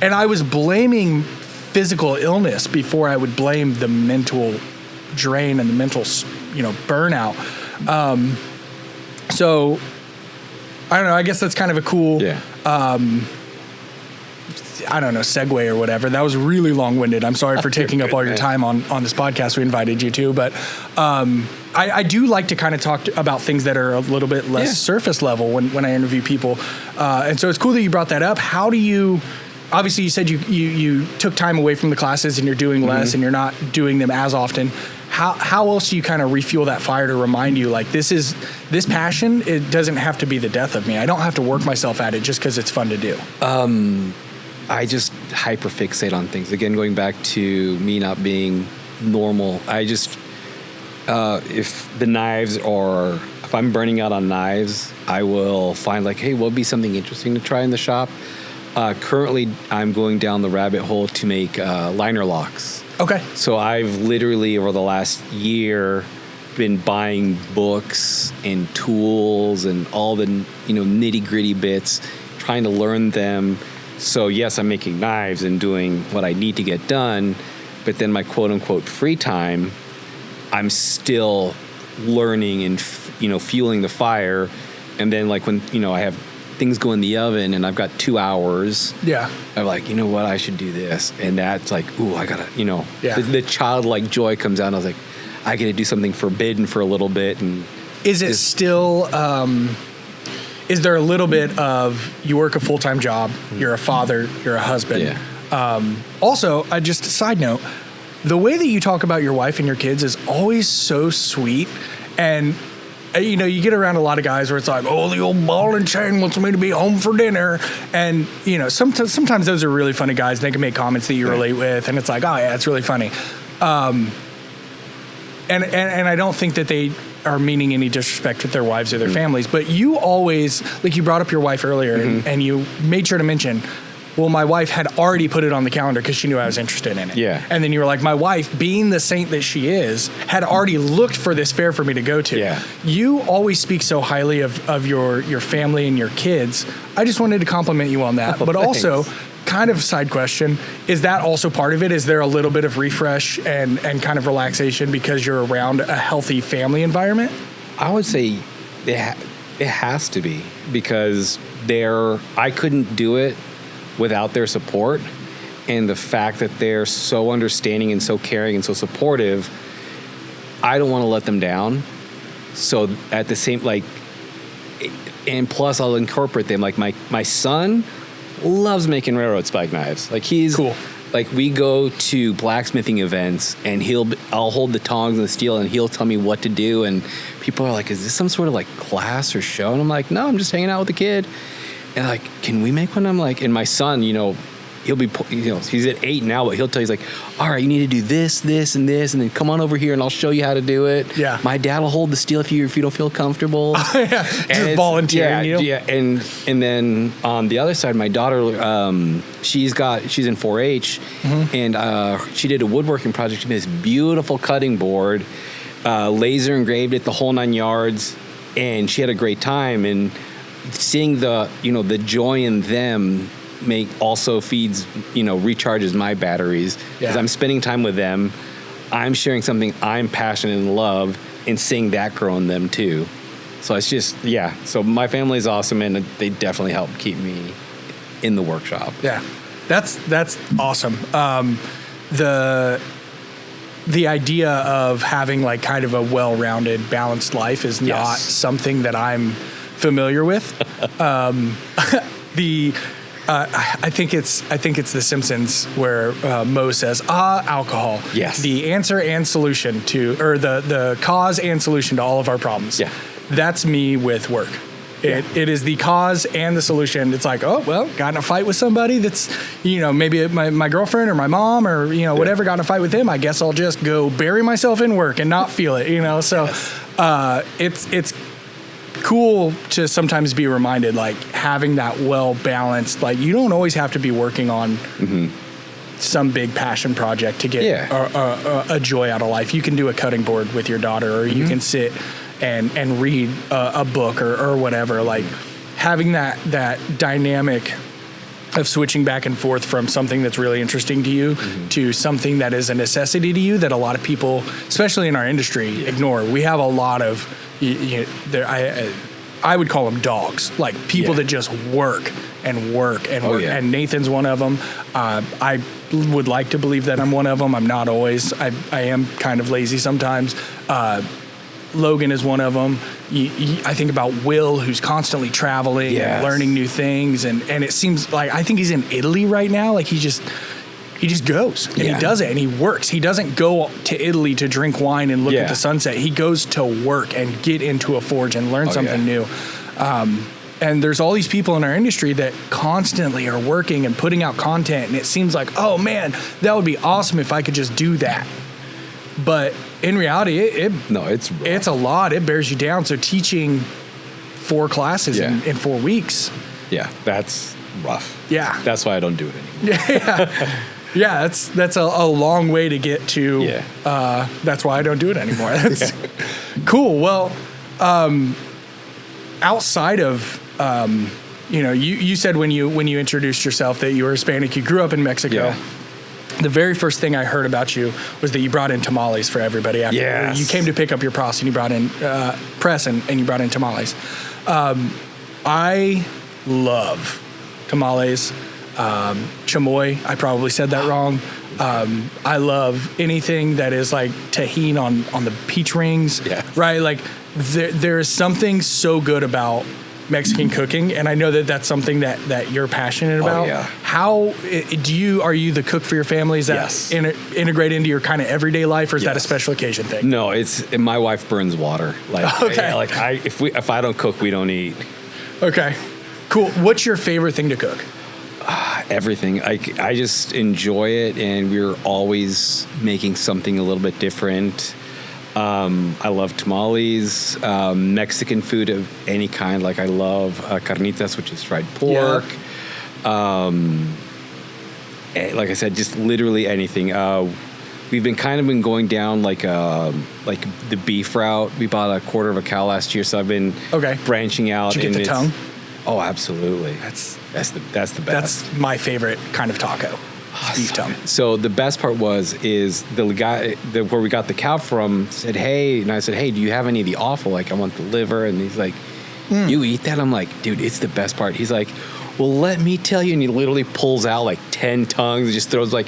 And I was blaming physical illness before I would blame the mental drain and the mental, burnout. So I don't know. I guess that's kind of a cool, segue or whatever. That was really long-winded. I'm sorry for taking up all your time on this podcast we invited you to, but I do like to kind of talk about things that are a little bit less surface level when I interview people. And so it's cool that you brought that up. How do you, obviously you said you took time away from the classes and you're doing less and you're not doing them as often. How else do you kind of refuel that fire to remind you, like, this passion, it doesn't have to be the death of me. I don't have to work myself at it just because it's fun to do. I just hyperfixate on things. Again, going back to me not being normal, I just, if I'm burning out on knives, I will find like, hey, what'll be something interesting to try in the shop? Currently, I'm going down the rabbit hole to make liner locks. Okay. So I've literally, over the last year, been buying books and tools and all the nitty-gritty bits, trying to learn them. So yes, I'm making knives and doing what I need to get done, but then my quote-unquote free time, I'm still learning and fueling the fire, and then like when I have things go in the oven and I've got 2 hours. Yeah. I'm like, you know what, I should do this, and that's like, ooh, I gotta, Yeah. the childlike joy comes out. And I was like, I get to do something forbidden for a little bit, and is it still? Is there a little bit of you work a full-time job, you're a father, you're a husband? Yeah. Also, just a side note, the way that you talk about your wife and your kids is always so sweet. And, you get around a lot of guys where it's like, oh, the old ball and chain wants me to be home for dinner. And, sometimes those are really funny guys. They can make comments that you relate with. And it's like, oh, yeah, it's really funny. And I don't think that they are meaning any disrespect with their wives or their families, but you always, like you brought up your wife earlier, and you made sure to mention, well, my wife had already put it on the calendar because she knew I was interested in it. Yeah. And then you were like, my wife, being the saint that she is, had already looked for this fair for me to go to. Yeah. You always speak so highly of your family and your kids. I just wanted to compliment you on that. Oh, but thanks. also, kind of side question, is that also part of it? Is there a little bit of refresh and kind of relaxation because you're around a healthy family environment? I would say it has to be, because I couldn't do it without their support, and the fact that they're so understanding and so caring and so supportive, I don't want to let them down. So at the same, and plus I'll incorporate them. Like my son loves making railroad spike knives. Like he's cool. Like we go to blacksmithing events, and I'll hold the tongs and the steel, and he'll tell me what to do. And people are like, "Is this some sort of like class or show?" And I'm like, "No, I'm just hanging out with the kid." And like, "Can we make one?" I'm like, and my son, he'll be, he's at 8 now, but he'll tell you, he's like, "All right, you need to do this, this, and this, and then come on over here, and I'll show you how to do it." Yeah. My dad will hold the steel if you don't feel comfortable. Yeah, just volunteering you. Yeah, and then on the other side, my daughter, she's in 4-H, and she did a woodworking project. She made this beautiful cutting board, laser engraved it, the whole 9 yards, and she had a great time. And seeing the joy in them also feeds, recharges my batteries, because I'm spending time with them. I'm sharing something I'm passionate and love, and seeing that grow in them too. So it's just, so my family's awesome, and they definitely help keep me in the workshop. Yeah, that's awesome. The idea of having like kind of a well-rounded, balanced life is not something that I'm familiar with. I think it's The Simpsons where Moe says, alcohol. Yes. The answer and solution the cause and solution to all of our problems. Yeah. That's me with work. It is the cause and the solution. It's like, oh, well, got in a fight with somebody that's, maybe my girlfriend or my mom or, whatever, got in a fight with him. I guess I'll just go bury myself in work and not feel it, So it's cool to sometimes be reminded, like having that well-balanced, like you don't always have to be working on some big passion project to get a joy out of life. You can do a cutting board with your daughter, or you can sit and read a book or whatever. Like having that dynamic of switching back and forth from something that's really interesting to you to something that is a necessity to you that a lot of people, especially in our industry, ignore. We have a lot of, I would call them dogs, like people that just work and work and work. And Nathan's one of them. I would like to believe that I'm one of them. I'm not always. I am kind of lazy sometimes. Logan is one of them. I think about Will, who's constantly traveling and learning new things. And it seems like, I think he's in Italy right now. Like he just goes and he does it and he works. He doesn't go to Italy to drink wine and look at the sunset. He goes to work and get into a forge and learn something new. And there's all these people in our industry that constantly are working and putting out content. And it seems like, oh man, that would be awesome if I could just do that. But in reality, it's a lot. It bears you down. So teaching 4 classes in 4 weeks. Yeah, that's rough. Yeah. That's why I don't do it anymore. Yeah, that's a long way to get to. That's why I don't do it anymore. That's cool. Well, outside of you said when you introduced yourself that you were Hispanic. You grew up in Mexico. the very first thing I heard about you was that you brought in tamales for everybody. After Yes. you came to pick up your press and you brought in and you brought in tamales. I love tamales. Chamoy, I probably said that wrong. I love anything that is like tajin on the peach rings, right? Like there is something so good about Mexican cooking, and I know that that's something that you're passionate about. Oh, yeah. How are you the cook for your family? Is that Yes. integrate into your kind of everyday life, or is that a Yes. special occasion thing? No, my wife burns water. Like, Okay. if I don't cook, we don't eat. Okay, cool. What's your favorite thing to cook? Everything. I just enjoy it, and we're always making something a little bit different. I love tamales, Mexican food of any kind. Like I love carnitas, which is fried pork. Like I said, just literally anything. We've been going down like the beef route. We bought a quarter of a cow last year, so I've been branching out. Did you get the tongue? Oh, absolutely. That's the best. That's my favorite kind of taco. Beef tongue. So the best part is the guy where we got the cow from said, "Hey," and I said, "Hey, do you have any of the offal? Like, I want the liver." And he's like, "You eat that?" I'm like, "Dude, it's the best part." He's like, "Well, let me tell you," and he literally pulls out like 10 tongues and just throws like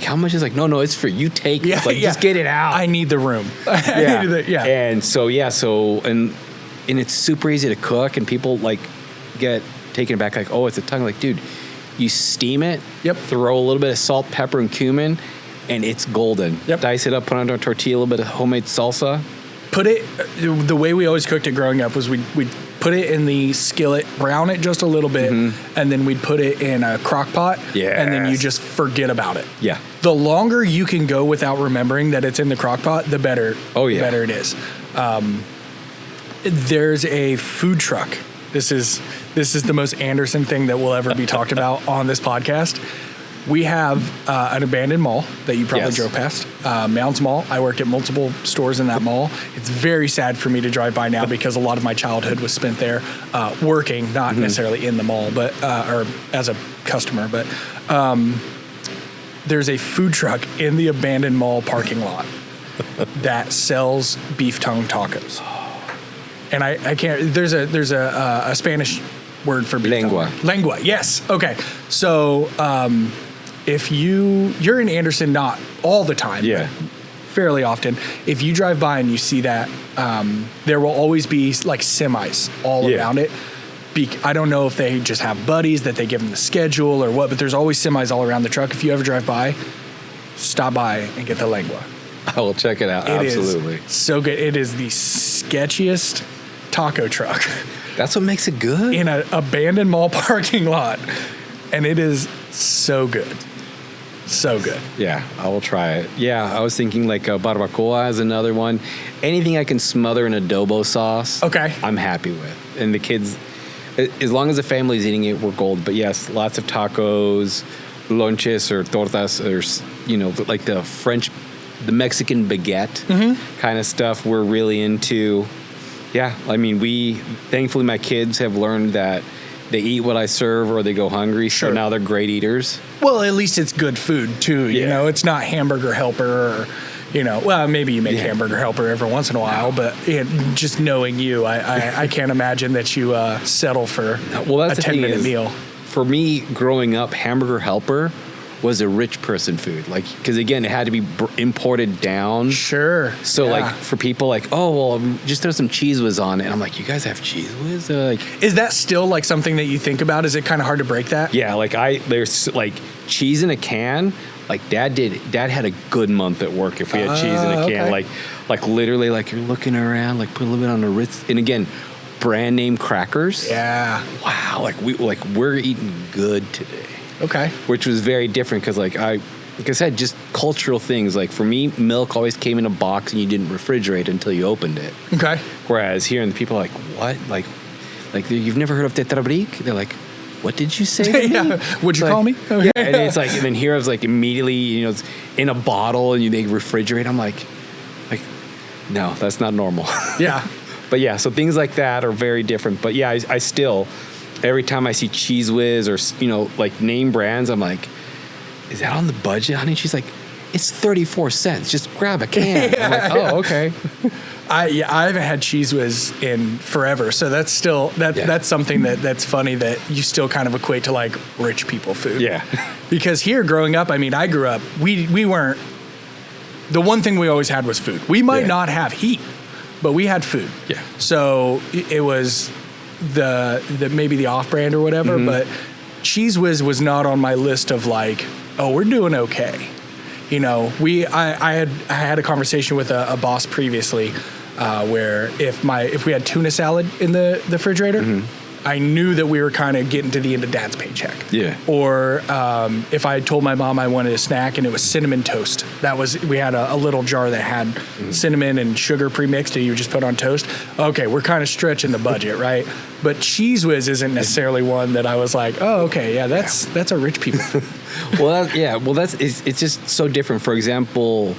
how much? Is like, no, it's for you. Take it. Like, just get it out. I need the room. And so and it's super easy to cook, and people like get taken aback, like, "Oh, it's a tongue." Like, dude, you steam it, throw a little bit of salt, pepper, and cumin, and it's golden. Dice it up, put it on a tortilla, a little bit of homemade salsa. Put it, the way we always cooked it growing up was we'd put it in the skillet, brown it just a little bit, and then we'd put it in a crock pot, and then you just forget about it. Yeah. The longer you can go without remembering that it's in the crock pot, the better, the better it is. There's a food truck. This is the most Anderson thing that will ever be talked about on this podcast. We have an abandoned mall that you probably drove past, Mounds Mall. I worked at multiple stores in that mall. It's very sad for me to drive by now because a lot of my childhood was spent there working, not necessarily in the mall, but or as a customer. But there's a food truck in the abandoned mall parking lot that sells beef tongue tacos. And I can't. There's a Spanish word for beef lengua. Tongue. Lengua. Yes. Okay. So if you're in Anderson, not all the time, but fairly often. If you drive by and you see that, there will always be like semis all around it. I don't know if they just have buddies that they give them the schedule or what, but there's always semis all around the truck. If you ever drive by, stop by and get the lengua. I will check it out. Absolutely. Is so good. It is the sketchiest taco truck. That's what makes it good. In an abandoned mall parking lot. And it is so good. So good. Yeah, I will try it. Yeah, I was thinking like barbacoa is another one. Anything I can smother in adobo sauce, I'm happy with. And the kids, as long as the family's eating it, we're gold. But yes, lots of tacos, lonches or tortas, or, like the Mexican baguette kind of stuff we're really into. Yeah, I mean, thankfully my kids have learned that they eat what I serve or they go hungry, so now they're great eaters. Well, at least it's good food too, you know, it's not Hamburger Helper or, well, maybe you make Hamburger Helper every once in a while, but just knowing you, I can't imagine that you settle for a 10-minute meal. For me, growing up, Hamburger Helper was a rich person food, like, because again, it had to be imported down. Sure. So like for people like, oh well, just throw some Cheese Whiz on it. And I'm like, you guys have Cheese Whiz? Is that still like something that you think about? Is it kind of hard to break that? Yeah, like there's like cheese in a can. Like Dad had a good month at work if we had cheese in a can. Like literally, like you're looking around, like put a little bit on the Ritz, and again, brand name crackers. Yeah. Wow. We're eating good today. Okay. Which was very different because, like I said, just cultural things. Like for me, milk always came in a box and you didn't refrigerate it until you opened it. Okay. Whereas here, and the people are like, what? Like you've never heard of Tetrabric? They're like, what did you say? Would you call me? Okay. Yeah. And it's like, and then here I was like immediately, it's in a bottle and they refrigerate. I'm like, no, that's not normal. Yeah. But yeah, so things like that are very different. But yeah, I still, every time I see Cheese Whiz or, like name brands, I'm like, is that on the budget, honey? She's like, it's 34 cents. Just grab a can. I'm like, oh, okay. I haven't had Cheese Whiz in forever, so that's still that's something that's funny that you still kind of equate to like rich people food. Yeah. Because here, growing up, I mean, I grew up. We weren't. The one thing we always had was food. We might not have heat, but we had food. Yeah. So it was the maybe the off-brand or whatever, but Cheese Whiz was not on my list of like, oh, we're doing okay. You know, I had a conversation with a boss previously where if we had tuna salad in the refrigerator, I knew that we were kind of getting to the end of Dad's paycheck. Yeah. Or if I had told my mom I wanted a snack and it was cinnamon toast, we had a little jar that had cinnamon and sugar pre-mixed and you just put on toast. Okay, we're kind of stretching the budget, right? But Cheese Whiz isn't necessarily one that I was like, oh, okay, yeah, that's a rich people food. It's just so different. For example,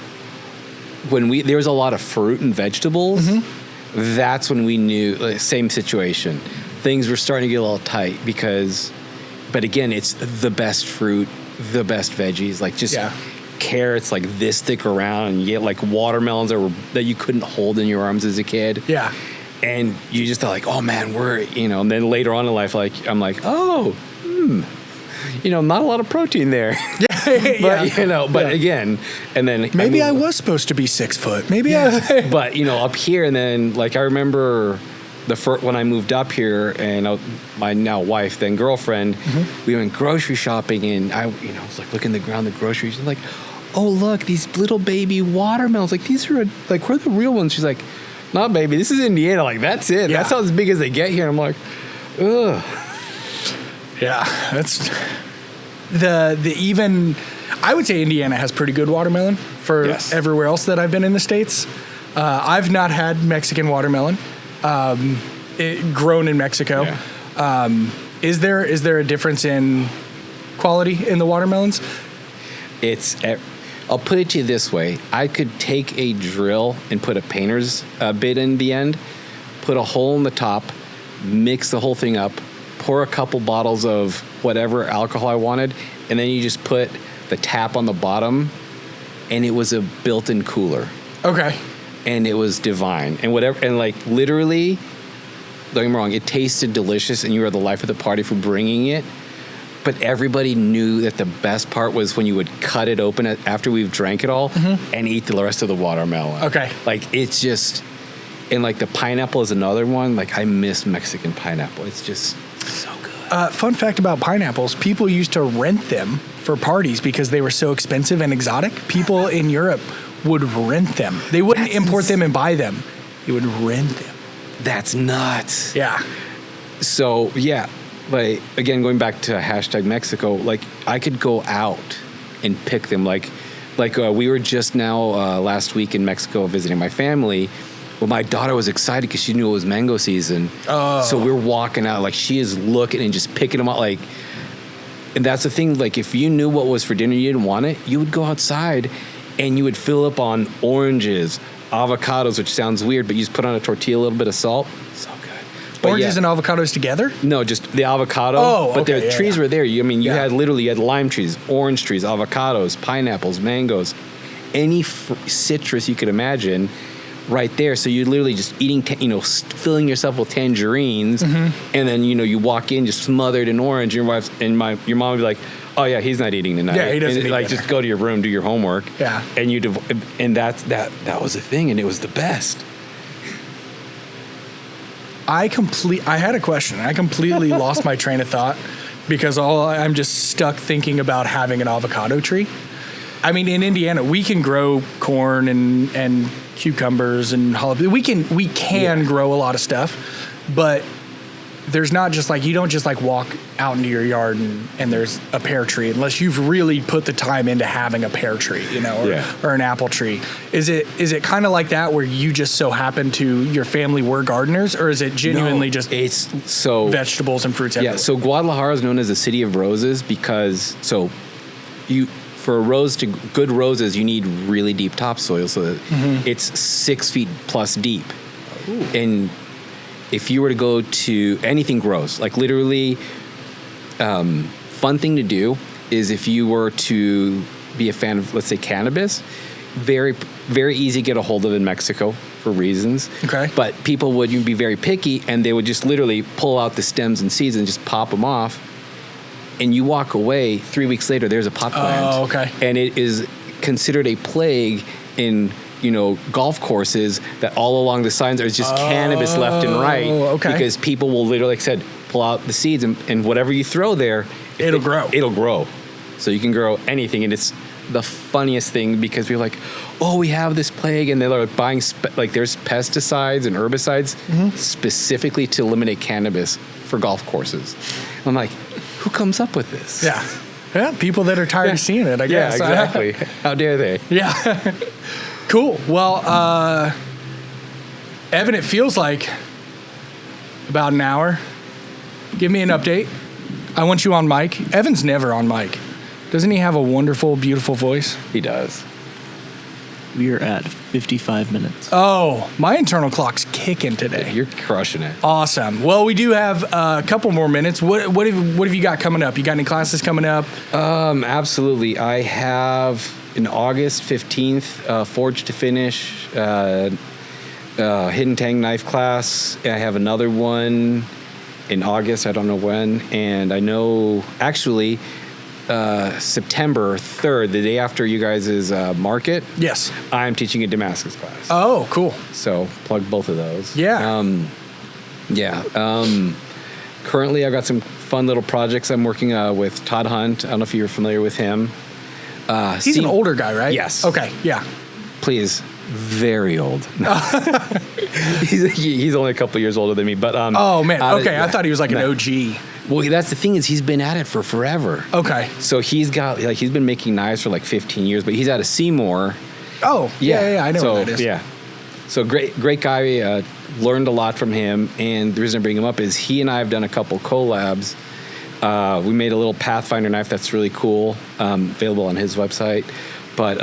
when there was a lot of fruit and vegetables, that's when we knew, like, same situation. Things were starting to get a little tight but again, it's the best fruit, the best veggies, like just carrots like this thick around, and you get like watermelons that you couldn't hold in your arms as a kid. Yeah. And you just thought like, oh man, and then later on in life, like, I'm like, oh, not a lot of protein there. But again, and then maybe I was supposed to be 6 foot. Maybe but up here, and then like I remember when I moved up here, and my now wife, then girlfriend, we went grocery shopping, and I was like looking around the groceries, and like, oh look, these little baby watermelons, like these are like, where are the real ones? She's like, no baby, this is Indiana, like that's it. That's how as big as they get here. I'm like, ugh. Yeah, that's even. I would say Indiana has pretty good watermelon for everywhere else that I've been in the States. I've not had Mexican watermelon, grown in Mexico. Yeah. Is there a difference in quality in the watermelons? I'll put it to you this way: I could take a drill and put a painter's bit in the end, put a hole in the top, mix the whole thing up, pour a couple bottles of whatever alcohol I wanted, and then you just put the tap on the bottom, and it was a built-in cooler. Okay. And it was divine. And whatever, and like literally, don't get me wrong, it tasted delicious, and you were the life of the party for bringing it. But everybody knew that the best part was when you would cut it open after we've drank it all and eat the rest of the watermelon. Okay. Like it's just, and like the pineapple is another one. Like I miss Mexican pineapple. It's just so good. Fun fact about pineapples: people used to rent them for parties because they were so expensive and exotic. People in Europe would rent them. They wouldn't import them and buy them. They would rent them. That's nuts. Yeah. So yeah, like again, going back to hashtag Mexico, like I could go out and pick them. Like we were just now last week in Mexico visiting my family. Well, my daughter was excited because she knew it was mango season. Oh. So we're walking out, like she is looking and just picking them out, like. And that's the thing, like if you knew what was for dinner, you didn't want it, you would go outside and you would fill up on oranges, avocados, which sounds weird, but you just put on a tortilla, a little bit of salt. So good. But oranges and avocados together? No, just the avocado. Oh, but okay, the trees were there. You had lime trees, orange trees, avocados, pineapples, mangoes, any citrus you could imagine right there. So you're literally just eating, filling yourself with tangerines, and then you walk in just smothered in orange. Your wife and your mom would be like, "Oh yeah, he's not eating tonight." Yeah, he doesn't eat dinner. Just go to your room, do your homework. Yeah, and that was the thing, and it was the best. I had a question. I completely lost my train of thought because I'm just stuck thinking about having an avocado tree. I mean, in Indiana, we can grow corn and cucumbers and jalapeno. We can grow a lot of stuff, but there's not just like, you don't just like walk out into your yard and there's a pear tree unless you've really put the time into having a pear tree, or an apple tree. Is it kind of like that where you just so happen to, your family were gardeners, or is it genuinely vegetables and fruits everywhere? Yeah, so Guadalajara is known as the city of roses because for good roses, you need really deep topsoil, so that it's 6 feet plus deep. Ooh. And if you were to go to anything grows, like literally, fun thing to do, is if you were to be a fan of, let's say, cannabis, very, very easy to get a hold of in Mexico for reasons. Okay. But people would be very picky, and they would just literally pull out the stems and seeds and just pop them off. And you walk away, 3 weeks later, there's a pot plant. Oh, okay. And it is considered a plague in, golf courses, that all along the signs there's just cannabis left and right. Okay. Because people will literally, like I said, pull out the seeds, and whatever you throw there, It'll grow. It'll grow. So you can grow anything, and it's the funniest thing because we're like, oh, we have this plague, and they're buying there's pesticides and herbicides specifically to eliminate cannabis for golf courses. I'm like, who comes up with this? Yeah, people that are tired of seeing it, I guess. Yeah, exactly. How dare they? Yeah. Cool. Well, Evan, it feels like about an hour. Give me an update. I want you on mic. Evan's never on mic. Doesn't he have a wonderful, beautiful voice? He does. We are at 55 minutes. Oh, my internal clock's kicking today. You're crushing it. Awesome. Well, we do have a couple more minutes. What have you got coming up? You got any classes coming up? Absolutely. I have in August 15th, Forge to Finish, Hidden Tang Knife class. I have another one in August. I don't know when. And I know, actually, September 3rd, the day after you guys' market. Yes. I'm teaching a Damascus class. Oh, cool. So plug both of those. Yeah. Currently, I've got some fun little projects I'm working with Todd Hunt. I don't know if you're familiar with him. He's an older guy, right? Yes. Okay, yeah. Please, very old. No. he's only a couple years older than me, but oh man, okay. I thought he was like an OG. Well, that's the thing is he's been at it for forever. Okay. So he's been making knives for like 15 years, but he's out of Seymour. Oh, yeah, I know what that is. Yeah. So great guy. Learned a lot from him, and the reason I bring him up is he and I have done a couple collabs. We made a little Pathfinder knife that's really cool, available on his website. But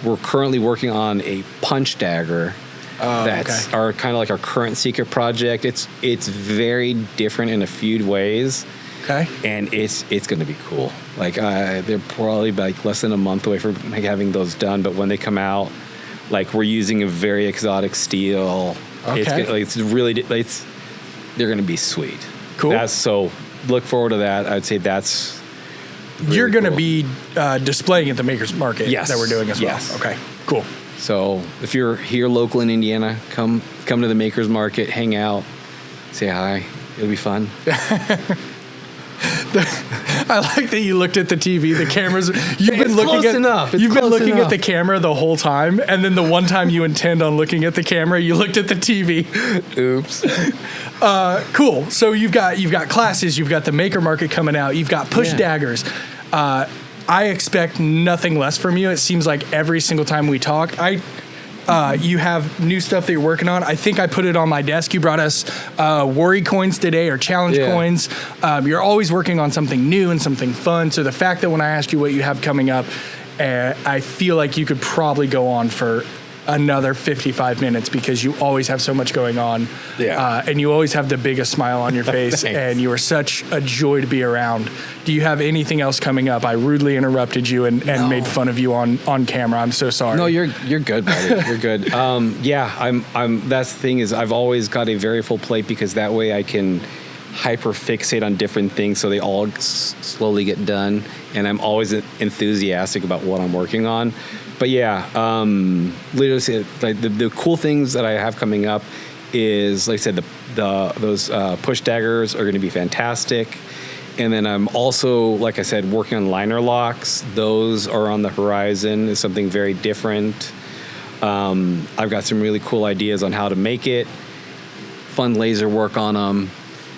we're currently working on a punch dagger. That's our kind of like our current secret project. It's very different in a few ways. Okay. And it's going to be cool. Like they're probably like less than a month away from having those done. But when they come out, like we're using a very exotic steel. Okay. They're going to be sweet. Cool. So look forward to that. I'd say that's. Really You're going to cool. be displaying at the Makers Market that we're doing as well. Yes. Okay, cool. So if you're here local in Indiana, come to the Makers Market, hang out, say hi. It'll be fun. I like that you looked at the TV. The cameras. You've been looking close enough. It's You've been close looking enough. at the camera the whole time, and then the one time you intend on looking at the camera, you looked at the TV. Oops. Cool. So you've got classes. You've got the Maker Market coming out. You've got push daggers. I expect nothing less from you. It seems like every single time we talk, you have new stuff that you're working on. I think I put it on my desk. You brought us worry coins today, or challenge coins. You're always working on something new and something fun. So the fact that when I ask you what you have coming up, I feel like you could probably go on for another 55 minutes because you always have so much going on. Yeah. And you always have the biggest smile on your face, and you are such a joy to be around. Do you have anything else coming up? I rudely interrupted you and made fun of you on camera. I'm so sorry. No, you're good, buddy. You're good. I'm that's the thing is I've always got a very full plate because that way I can hyper fixate on different things so they all slowly get done, and I'm always enthusiastic about what I'm working on. But literally, like the cool things that I have coming up is, like I said, those push daggers are going to be fantastic. And then I'm also, like I said, working on liner locks. Those are on the horizon. It's something very different. I've got some really cool ideas on how to make it. Fun laser work on them.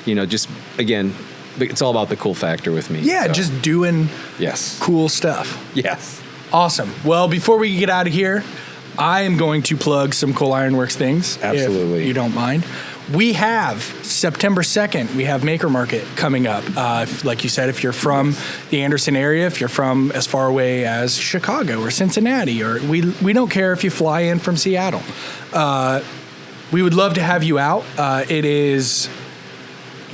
Just again, it's all about the cool factor with me. Yeah, so. just doing cool stuff. Yes. Awesome. Well, before we get out of here, I am going to plug some Coal Ironworks things. Absolutely. If you don't mind. We have September 2nd, we have Maker Market coming up. Like you said, if you're from the Anderson area, if you're from as far away as Chicago or Cincinnati, or we don't care if you fly in from Seattle. We would love to have you out. It is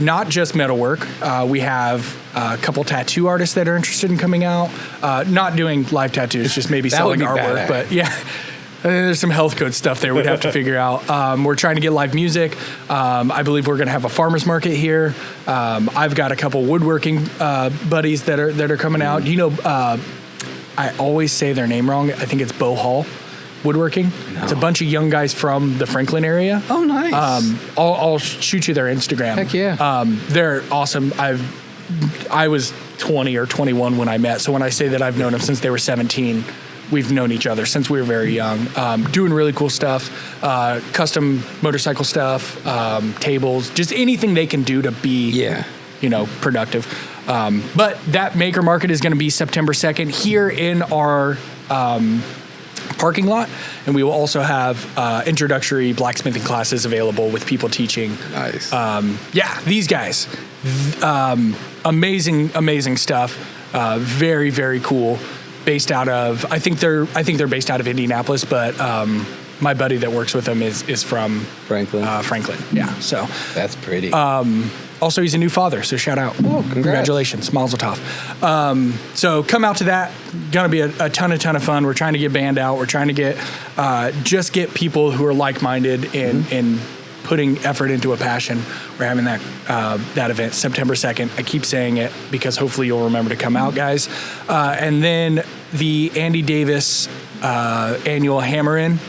not just metalwork. We have a couple tattoo artists that are interested in coming out. Not doing live tattoos, just maybe selling artwork. But yeah, there's some health code stuff there we'd have to figure out. We're trying to get live music. I believe we're going to have a farmer's market here. I've got a couple woodworking buddies that are coming out. You know, I always say their name wrong. I think it's Bow Hall Woodworking. No. It's a bunch of young guys from the Franklin area. Oh, nice. I'll shoot you their Instagram. Heck yeah. They're awesome. I was 20 or 21 when I met. So when I say that I've known them since they were 17, we've known each other since we were very young. Doing really cool stuff, custom motorcycle stuff, tables, just anything they can do to be, productive. But that maker market is going to be September 2nd here in our parking lot, and we will also have introductory blacksmithing classes available with people teaching. Nice. These guys, amazing stuff. Very, very cool. Based out of, I think they're based out of Indianapolis, but my buddy that works with them is from Franklin. Yeah, so that's pretty. Also, he's a new father, so shout out. Oh, congratulations, Mazel Tov. So come out to that. Gonna be a ton of fun. We're trying to get band out. We're trying to get get people who are like-minded in putting effort into a passion. We're having that event September 2nd. I keep saying it because hopefully you'll remember to come out, guys. And then the Andy Davis annual Hammer-In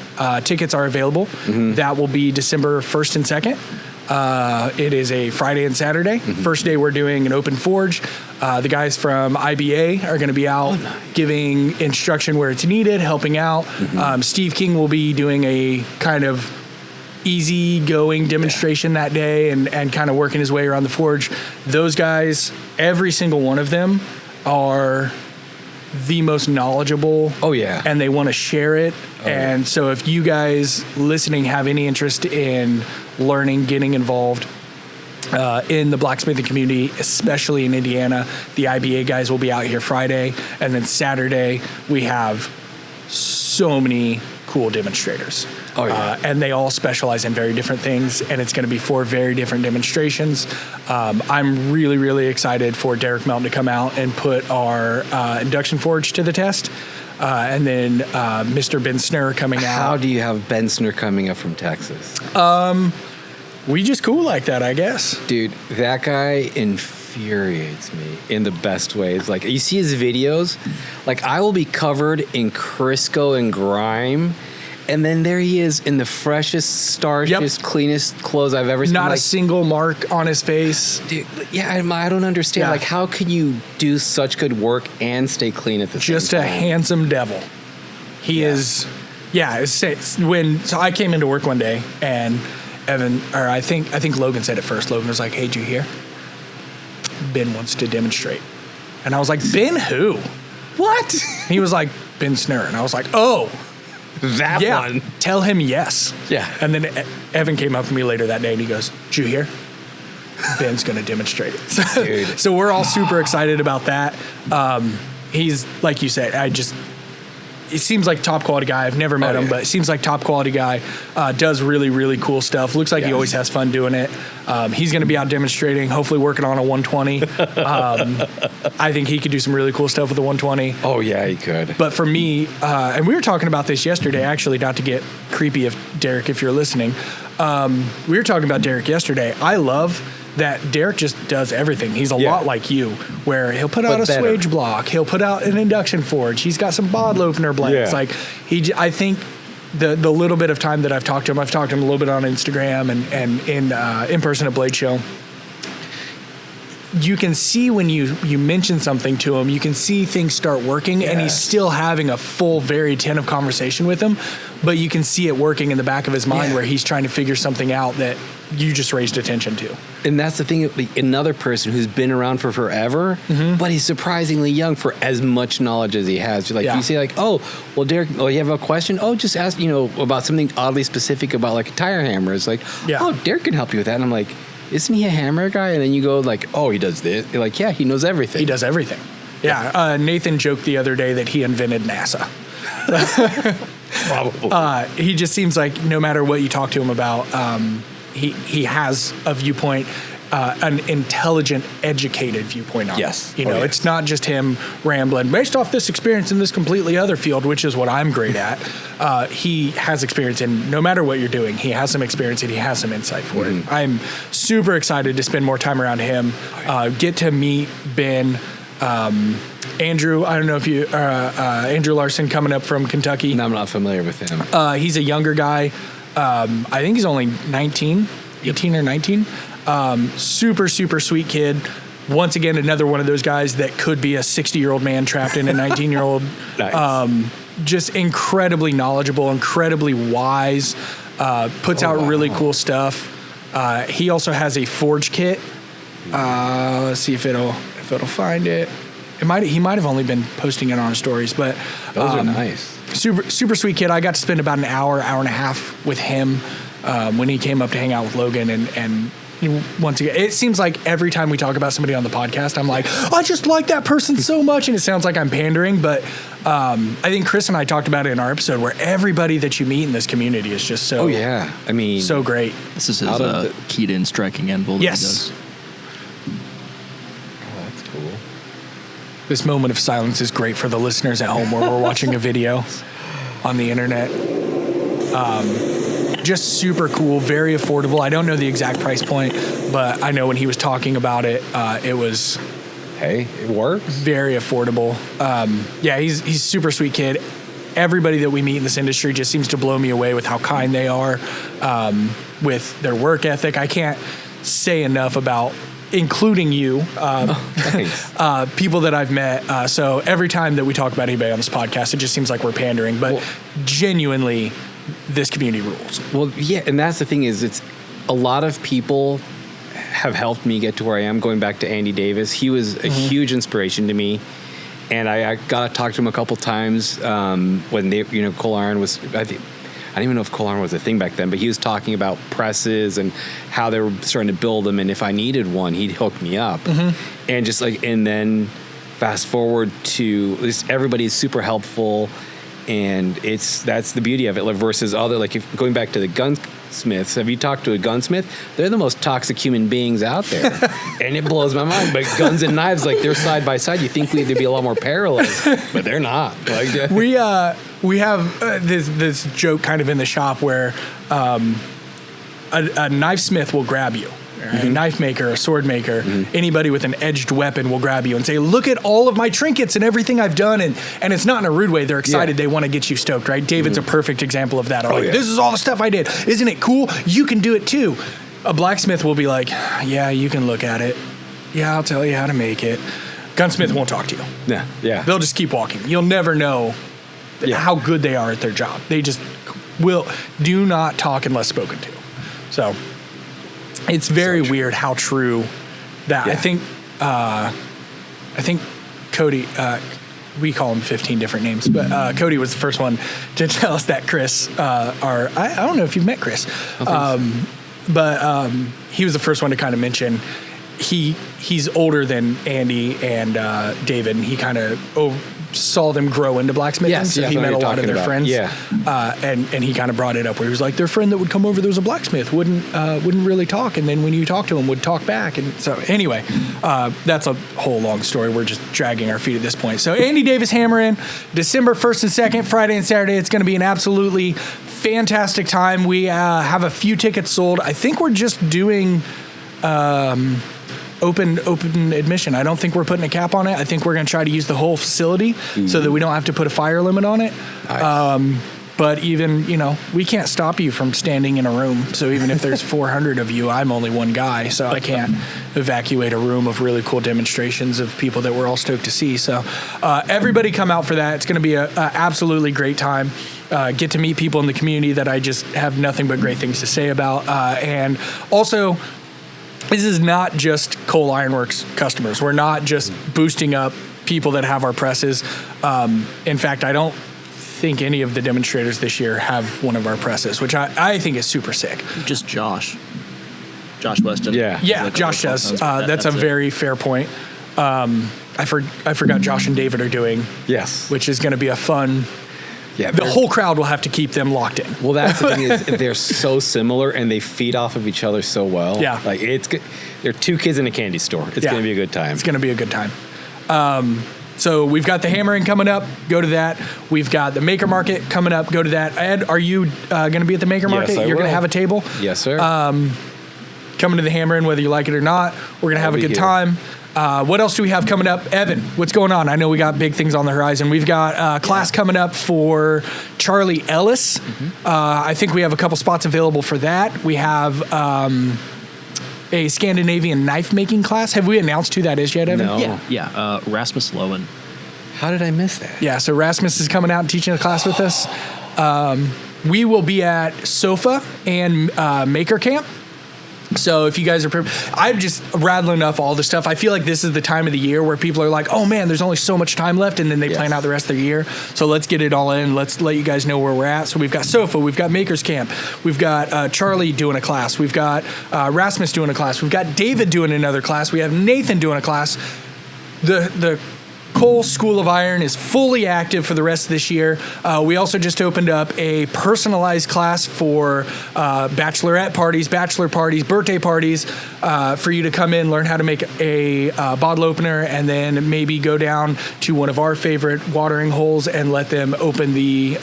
tickets are available. That will be December 1st and 2nd. It is a Friday and Saturday. First day we're doing an open forge. The guys from IBA are going to be out giving instruction where it's needed, helping out. Steve King will be doing a kind of easy-going demonstration that day and kind of working his way around the forge. Those guys, every single one of them are the most knowledgeable. Oh, yeah. And they want to share it. And so if you guys listening have any interest in learning, getting involved in the blacksmithing community, especially in Indiana, the IBA guys will be out here Friday. And then Saturday, we have so many cool demonstrators. Oh, yeah. And they all specialize in very different things, and it's going to be 4 very different demonstrations. I'm really, really excited for Derek Melton to come out and put our induction forge to the test. And then Mr. Ben Snur coming out. How do you have Ben Snur coming up from Texas? We just cool like that, I guess. Dude, that guy infuriates me in the best ways. Like, you see his videos, like, I will be covered in Crisco and grime, and then there he is in the freshest, starchiest, cleanest clothes I've ever seen. Not a single mark on his face. Dude, yeah, I don't understand. Yeah. Like, how can you do such good work and stay clean at the same time? Just a handsome devil. He is, so I came into work one day, and I think Logan said it first. Logan was like, "Hey, did you hear? Ben wants to demonstrate." And I was like, "Ben who? What?" He was like, "Ben Snur." And I was like, "Oh, that one. Tell him yes." Yeah. And then Evan came up to me later that day and he goes, "Did you hear? Ben's going to demonstrate." Dude. So we're all super excited about that. He's, like you said, it seems like top quality guy. I've never met him, but it seems like top quality guy. Does really, really cool stuff. Looks like he always has fun doing it. He's going to be out demonstrating, hopefully working on a 120. I think he could do some really cool stuff with the 120. Oh, yeah, he could. But for me, and we were talking about this yesterday, actually, not to get creepy, Derek, if you're listening. We were talking about Derek yesterday. I love that Derek just does everything. He's a lot like you, where he'll put out a swage block, he'll put out an induction forge, he's got some bottle opener blanks. Like I think the little bit of time that I've talked to him a little bit on Instagram and in person at Blade Show. You can see when you mention something to him, you can see things start working, and he's still having a full, very attentive conversation with him, but you can see it working in the back of his mind where he's trying to figure something out that you just raised attention to. And that's the thing, another person who's been around for forever, but he's surprisingly young for as much knowledge as he has. Like, you say, like, "Oh, well, Derek, you have a question? Oh, just ask, about something oddly specific about, like, a tire hammer." It's like, "Oh, Derek can help you with that." And I'm like, "Isn't he a hammer guy?" And then you go like, "Oh, he does this." You're like, "Yeah, he knows everything." He does everything. Yeah. Nathan joked the other day that he invented NASA. Probably. He just seems like no matter what you talk to him about, he has a viewpoint. an intelligent, educated viewpoint on Yes. it. You know, it's not just him rambling based off this experience in this completely other field, which is what I'm great at. He has experience in no matter what you're doing. He has some experience and he has some insight for it. I'm super excited to spend more time around him, get to meet Ben. Andrew, I don't know if you, Andrew Larson coming up from Kentucky. No, I'm not familiar with him. He's a younger guy. I think he's only 19, 18 or 19. Super, super sweet kid. Once again, another one of those guys that could be a 60-year-old man trapped in a 19-year-old. Nice. Just incredibly knowledgeable, incredibly wise, puts out really cool stuff. He also has a forge kit. Let's see if it'll find it. He might have only been posting it on his stories, but Those are nice. super sweet kid. I got to spend about an hour and a half with him when he came up to hang out with Logan, and once again, it seems like every time we talk about somebody on the podcast, I'm like, I just like that person so much, and it sounds like I'm pandering, but I think Chris and I talked about it in our episode where everybody that you meet in this community is just so I mean, so great. This is his keyed-in striking anvil that he does. that's cool. This moment of silence is great for the listeners at home where we're watching a video on the internet. Just super cool, very affordable. I don't know the exact price point, but I know when he was talking about it, it was Hey, it works. very affordable. He's super sweet kid. Everybody that we meet in this industry just seems to blow me away with how kind they are, with their work ethic. I can't say enough about, including you, people that I've met. So every time that we talk about anybody on this podcast, it just seems like we're pandering, but genuinely, this community rules. Well, yeah, and that's the thing is, it's a lot of people have helped me get to where I am. Going back to Andy Davis, he was a huge inspiration to me, and I got to talk to him a couple times when they, coal iron was. I don't even know if coal iron was a thing back then, but he was talking about presses and how they were starting to build them, and if I needed one, he'd hook me up, and and then fast forward to everybody is super helpful. And that's the beauty of it versus other, like if going back to the gunsmiths, have you talked to a gunsmith? They're the most toxic human beings out there. And it blows my mind. But guns and knives, like they're side by side. You think they'd be a lot more parallels, but they're not. Like, we have this joke kind of in the shop where a knife smith will grab you. A knife maker, a sword maker, anybody with an edged weapon will grab you and say, look at all of my trinkets and everything I've done. And it's not in a rude way. They're excited. They want to get you stoked, right? David's a perfect example of that. This is all the stuff I did. Isn't it cool? You can do it too. A blacksmith will be like, yeah, you can look at it. Yeah, I'll tell you how to make it. Gunsmith won't talk to you. Yeah. They'll just keep walking. You'll never know how good they are at their job. They just do not talk unless spoken to. So it's very weird how true that. I think Cody, we call him 15 different names, but Cody was the first one to tell us that Chris, I don't know if you've met Chris, but he was the first one to kind of mention he's older than Andy and David, and he kind of saw them grow into blacksmithing. So he met a lot of their friends. And he kind of brought it up where he was like, their friend that would come over that was a blacksmith wouldn't really talk, and then when you talk to him would talk back. And so anyway, that's a whole long story. We're just dragging our feet at this point. So Andy Davis Hammer-In, December 1st and 2nd, Friday and Saturday. It's going to be an absolutely fantastic time. We have a few tickets sold. I think we're just doing open admission. I don't think we're putting a cap on it. I think we're going to try to use the whole facility so that we don't have to put a fire limit on it. Nice. But even, we can't stop you from standing in a room. So even if there's 400 of you, I'm only one guy. So I can't evacuate a room of really cool demonstrations of people that we're all stoked to see. So everybody come out for that. It's going to be a absolutely great time. Get to meet people in the community that I just have nothing but great things to say about. And also, this is not just Coal Ironworks customers. We're not just boosting up people that have our presses. In fact, I don't think any of the demonstrators this year have one of our presses, which I think is super sick. Just Josh Weston. Yeah, Josh does. That's a very fair point. I forgot Josh and David are doing. Yes. Which is going to be a fun. Yeah, the whole crowd will have to keep them locked in. Well, that's the thing is they're so similar and they feed off of each other so well. Yeah, like There are 2 kids in a candy store. It's going to be a good time. It's going to be a good time. So we've got the hammering coming up. Go to that. We've got the Maker Market coming up. Go to that. Ed, are you going to be at the Maker Market? You're going to have a table? Yes, sir. Coming to the hammering, whether you like it or not. We're going to have a good time. What else do we have coming up? Evan, what's going on? I know we got big things on the horizon. We've got a class coming up for Charlie Ellis. I think we have a couple spots available for that. We have a Scandinavian knife making class. Have we announced who that is yet, Evan? No. Yeah. Rasmus Lowen. How did I miss that? Yeah, so Rasmus is coming out and teaching a class with us. We will be at SOFA and Maker Camp. So if you guys are, I'm just rattling off all the stuff. I feel like this is the time of the year where people are like, oh man, there's only so much time left, and then they plan out the rest of the year. So let's get it all in. Let's let you guys know where we're at. So we've got SOFA, we've got Makers Camp, we've got Charlie doing a class, we've got Rasmus doing a class, we've got David doing another class, we have Nathan doing a class. The Cole School of Iron is fully active for the rest of this year. We also just opened up a personalized class for bachelorette parties, bachelor parties, birthday parties, for you to come in, learn how to make a bottle opener, and then maybe go down to one of our favorite watering holes and let them open the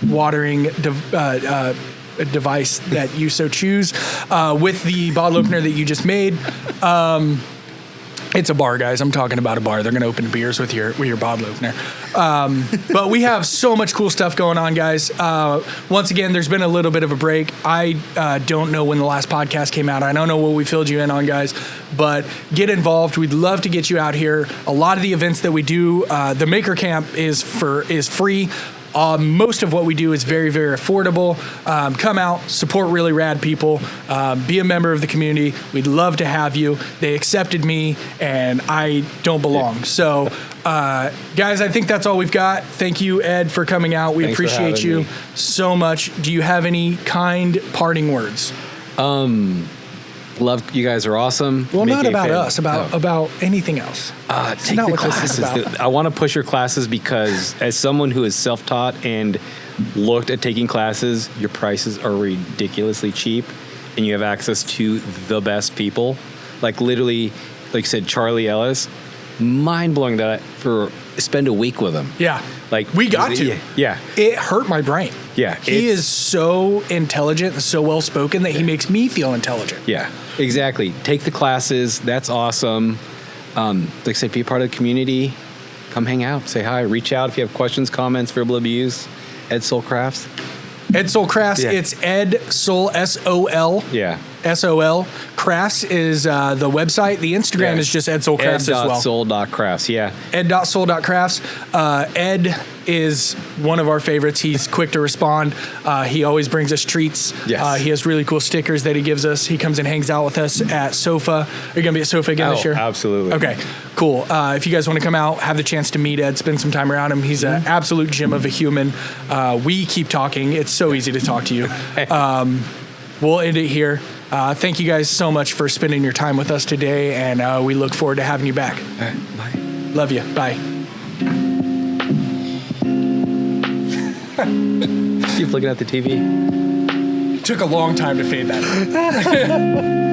watering device that you so choose with the bottle opener that you just made. It's a bar, guys. I'm talking about a bar. They're going to open beers with your bottle opener. But we have so much cool stuff going on, guys. Once again, there's been a little bit of a break. I don't know when the last podcast came out. I don't know what we filled you in on, guys. But get involved. We'd love to get you out here. A lot of the events that we do, the Maker Camp is free. Most of what we do is very, very affordable. Come out, support really rad people, be a member of the community. We'd love to have you. They accepted me, and I don't belong. So, guys, I think that's all we've got. Thank you, Ed, for coming out. We appreciate you so much. Do you have any kind parting words? Love, you guys are awesome. Well, not about us, about anything else. Take the classes. I want to push your classes because as someone who is self-taught and looked at taking classes, your prices are ridiculously cheap and you have access to the best people. Like literally, like you said, Charlie Ellis, mind-blowing that spend a week with him. Yeah. Like we got to. Yeah. It hurt my brain. Yeah. He is so intelligent and so well-spoken that he makes me feel intelligent. Yeah, exactly. Take the classes. That's awesome. Like I said, be a part of the community. Come hang out. Say hi. Reach out if you have questions, comments, verbal abuse. Ed Soul Crafts. Ed Soul Crafts. Yeah. It's Ed Soul, S-O-L. Yeah. S-O-L. Crafts is the website. The Instagram is just Ed Soul Crafts as well. Ed.soul.crafts, yeah. Ed.soul.crafts. Ed is one of our favorites. He's quick to respond. He always brings us treats. Yes. He has really cool stickers that he gives us. He comes and hangs out with us at SOFA. Are you going to be at SOFA again this year? Absolutely. Okay, cool. If you guys want to come out, have the chance to meet Ed, spend some time around him. He's an absolute gem of a human. We keep talking. It's so easy to talk to you. We'll end it here. Thank you guys so much for spending your time with us today, and we look forward to having you back. All right, bye. Love you. Bye. Keep looking at the TV. Took a long time to fade that.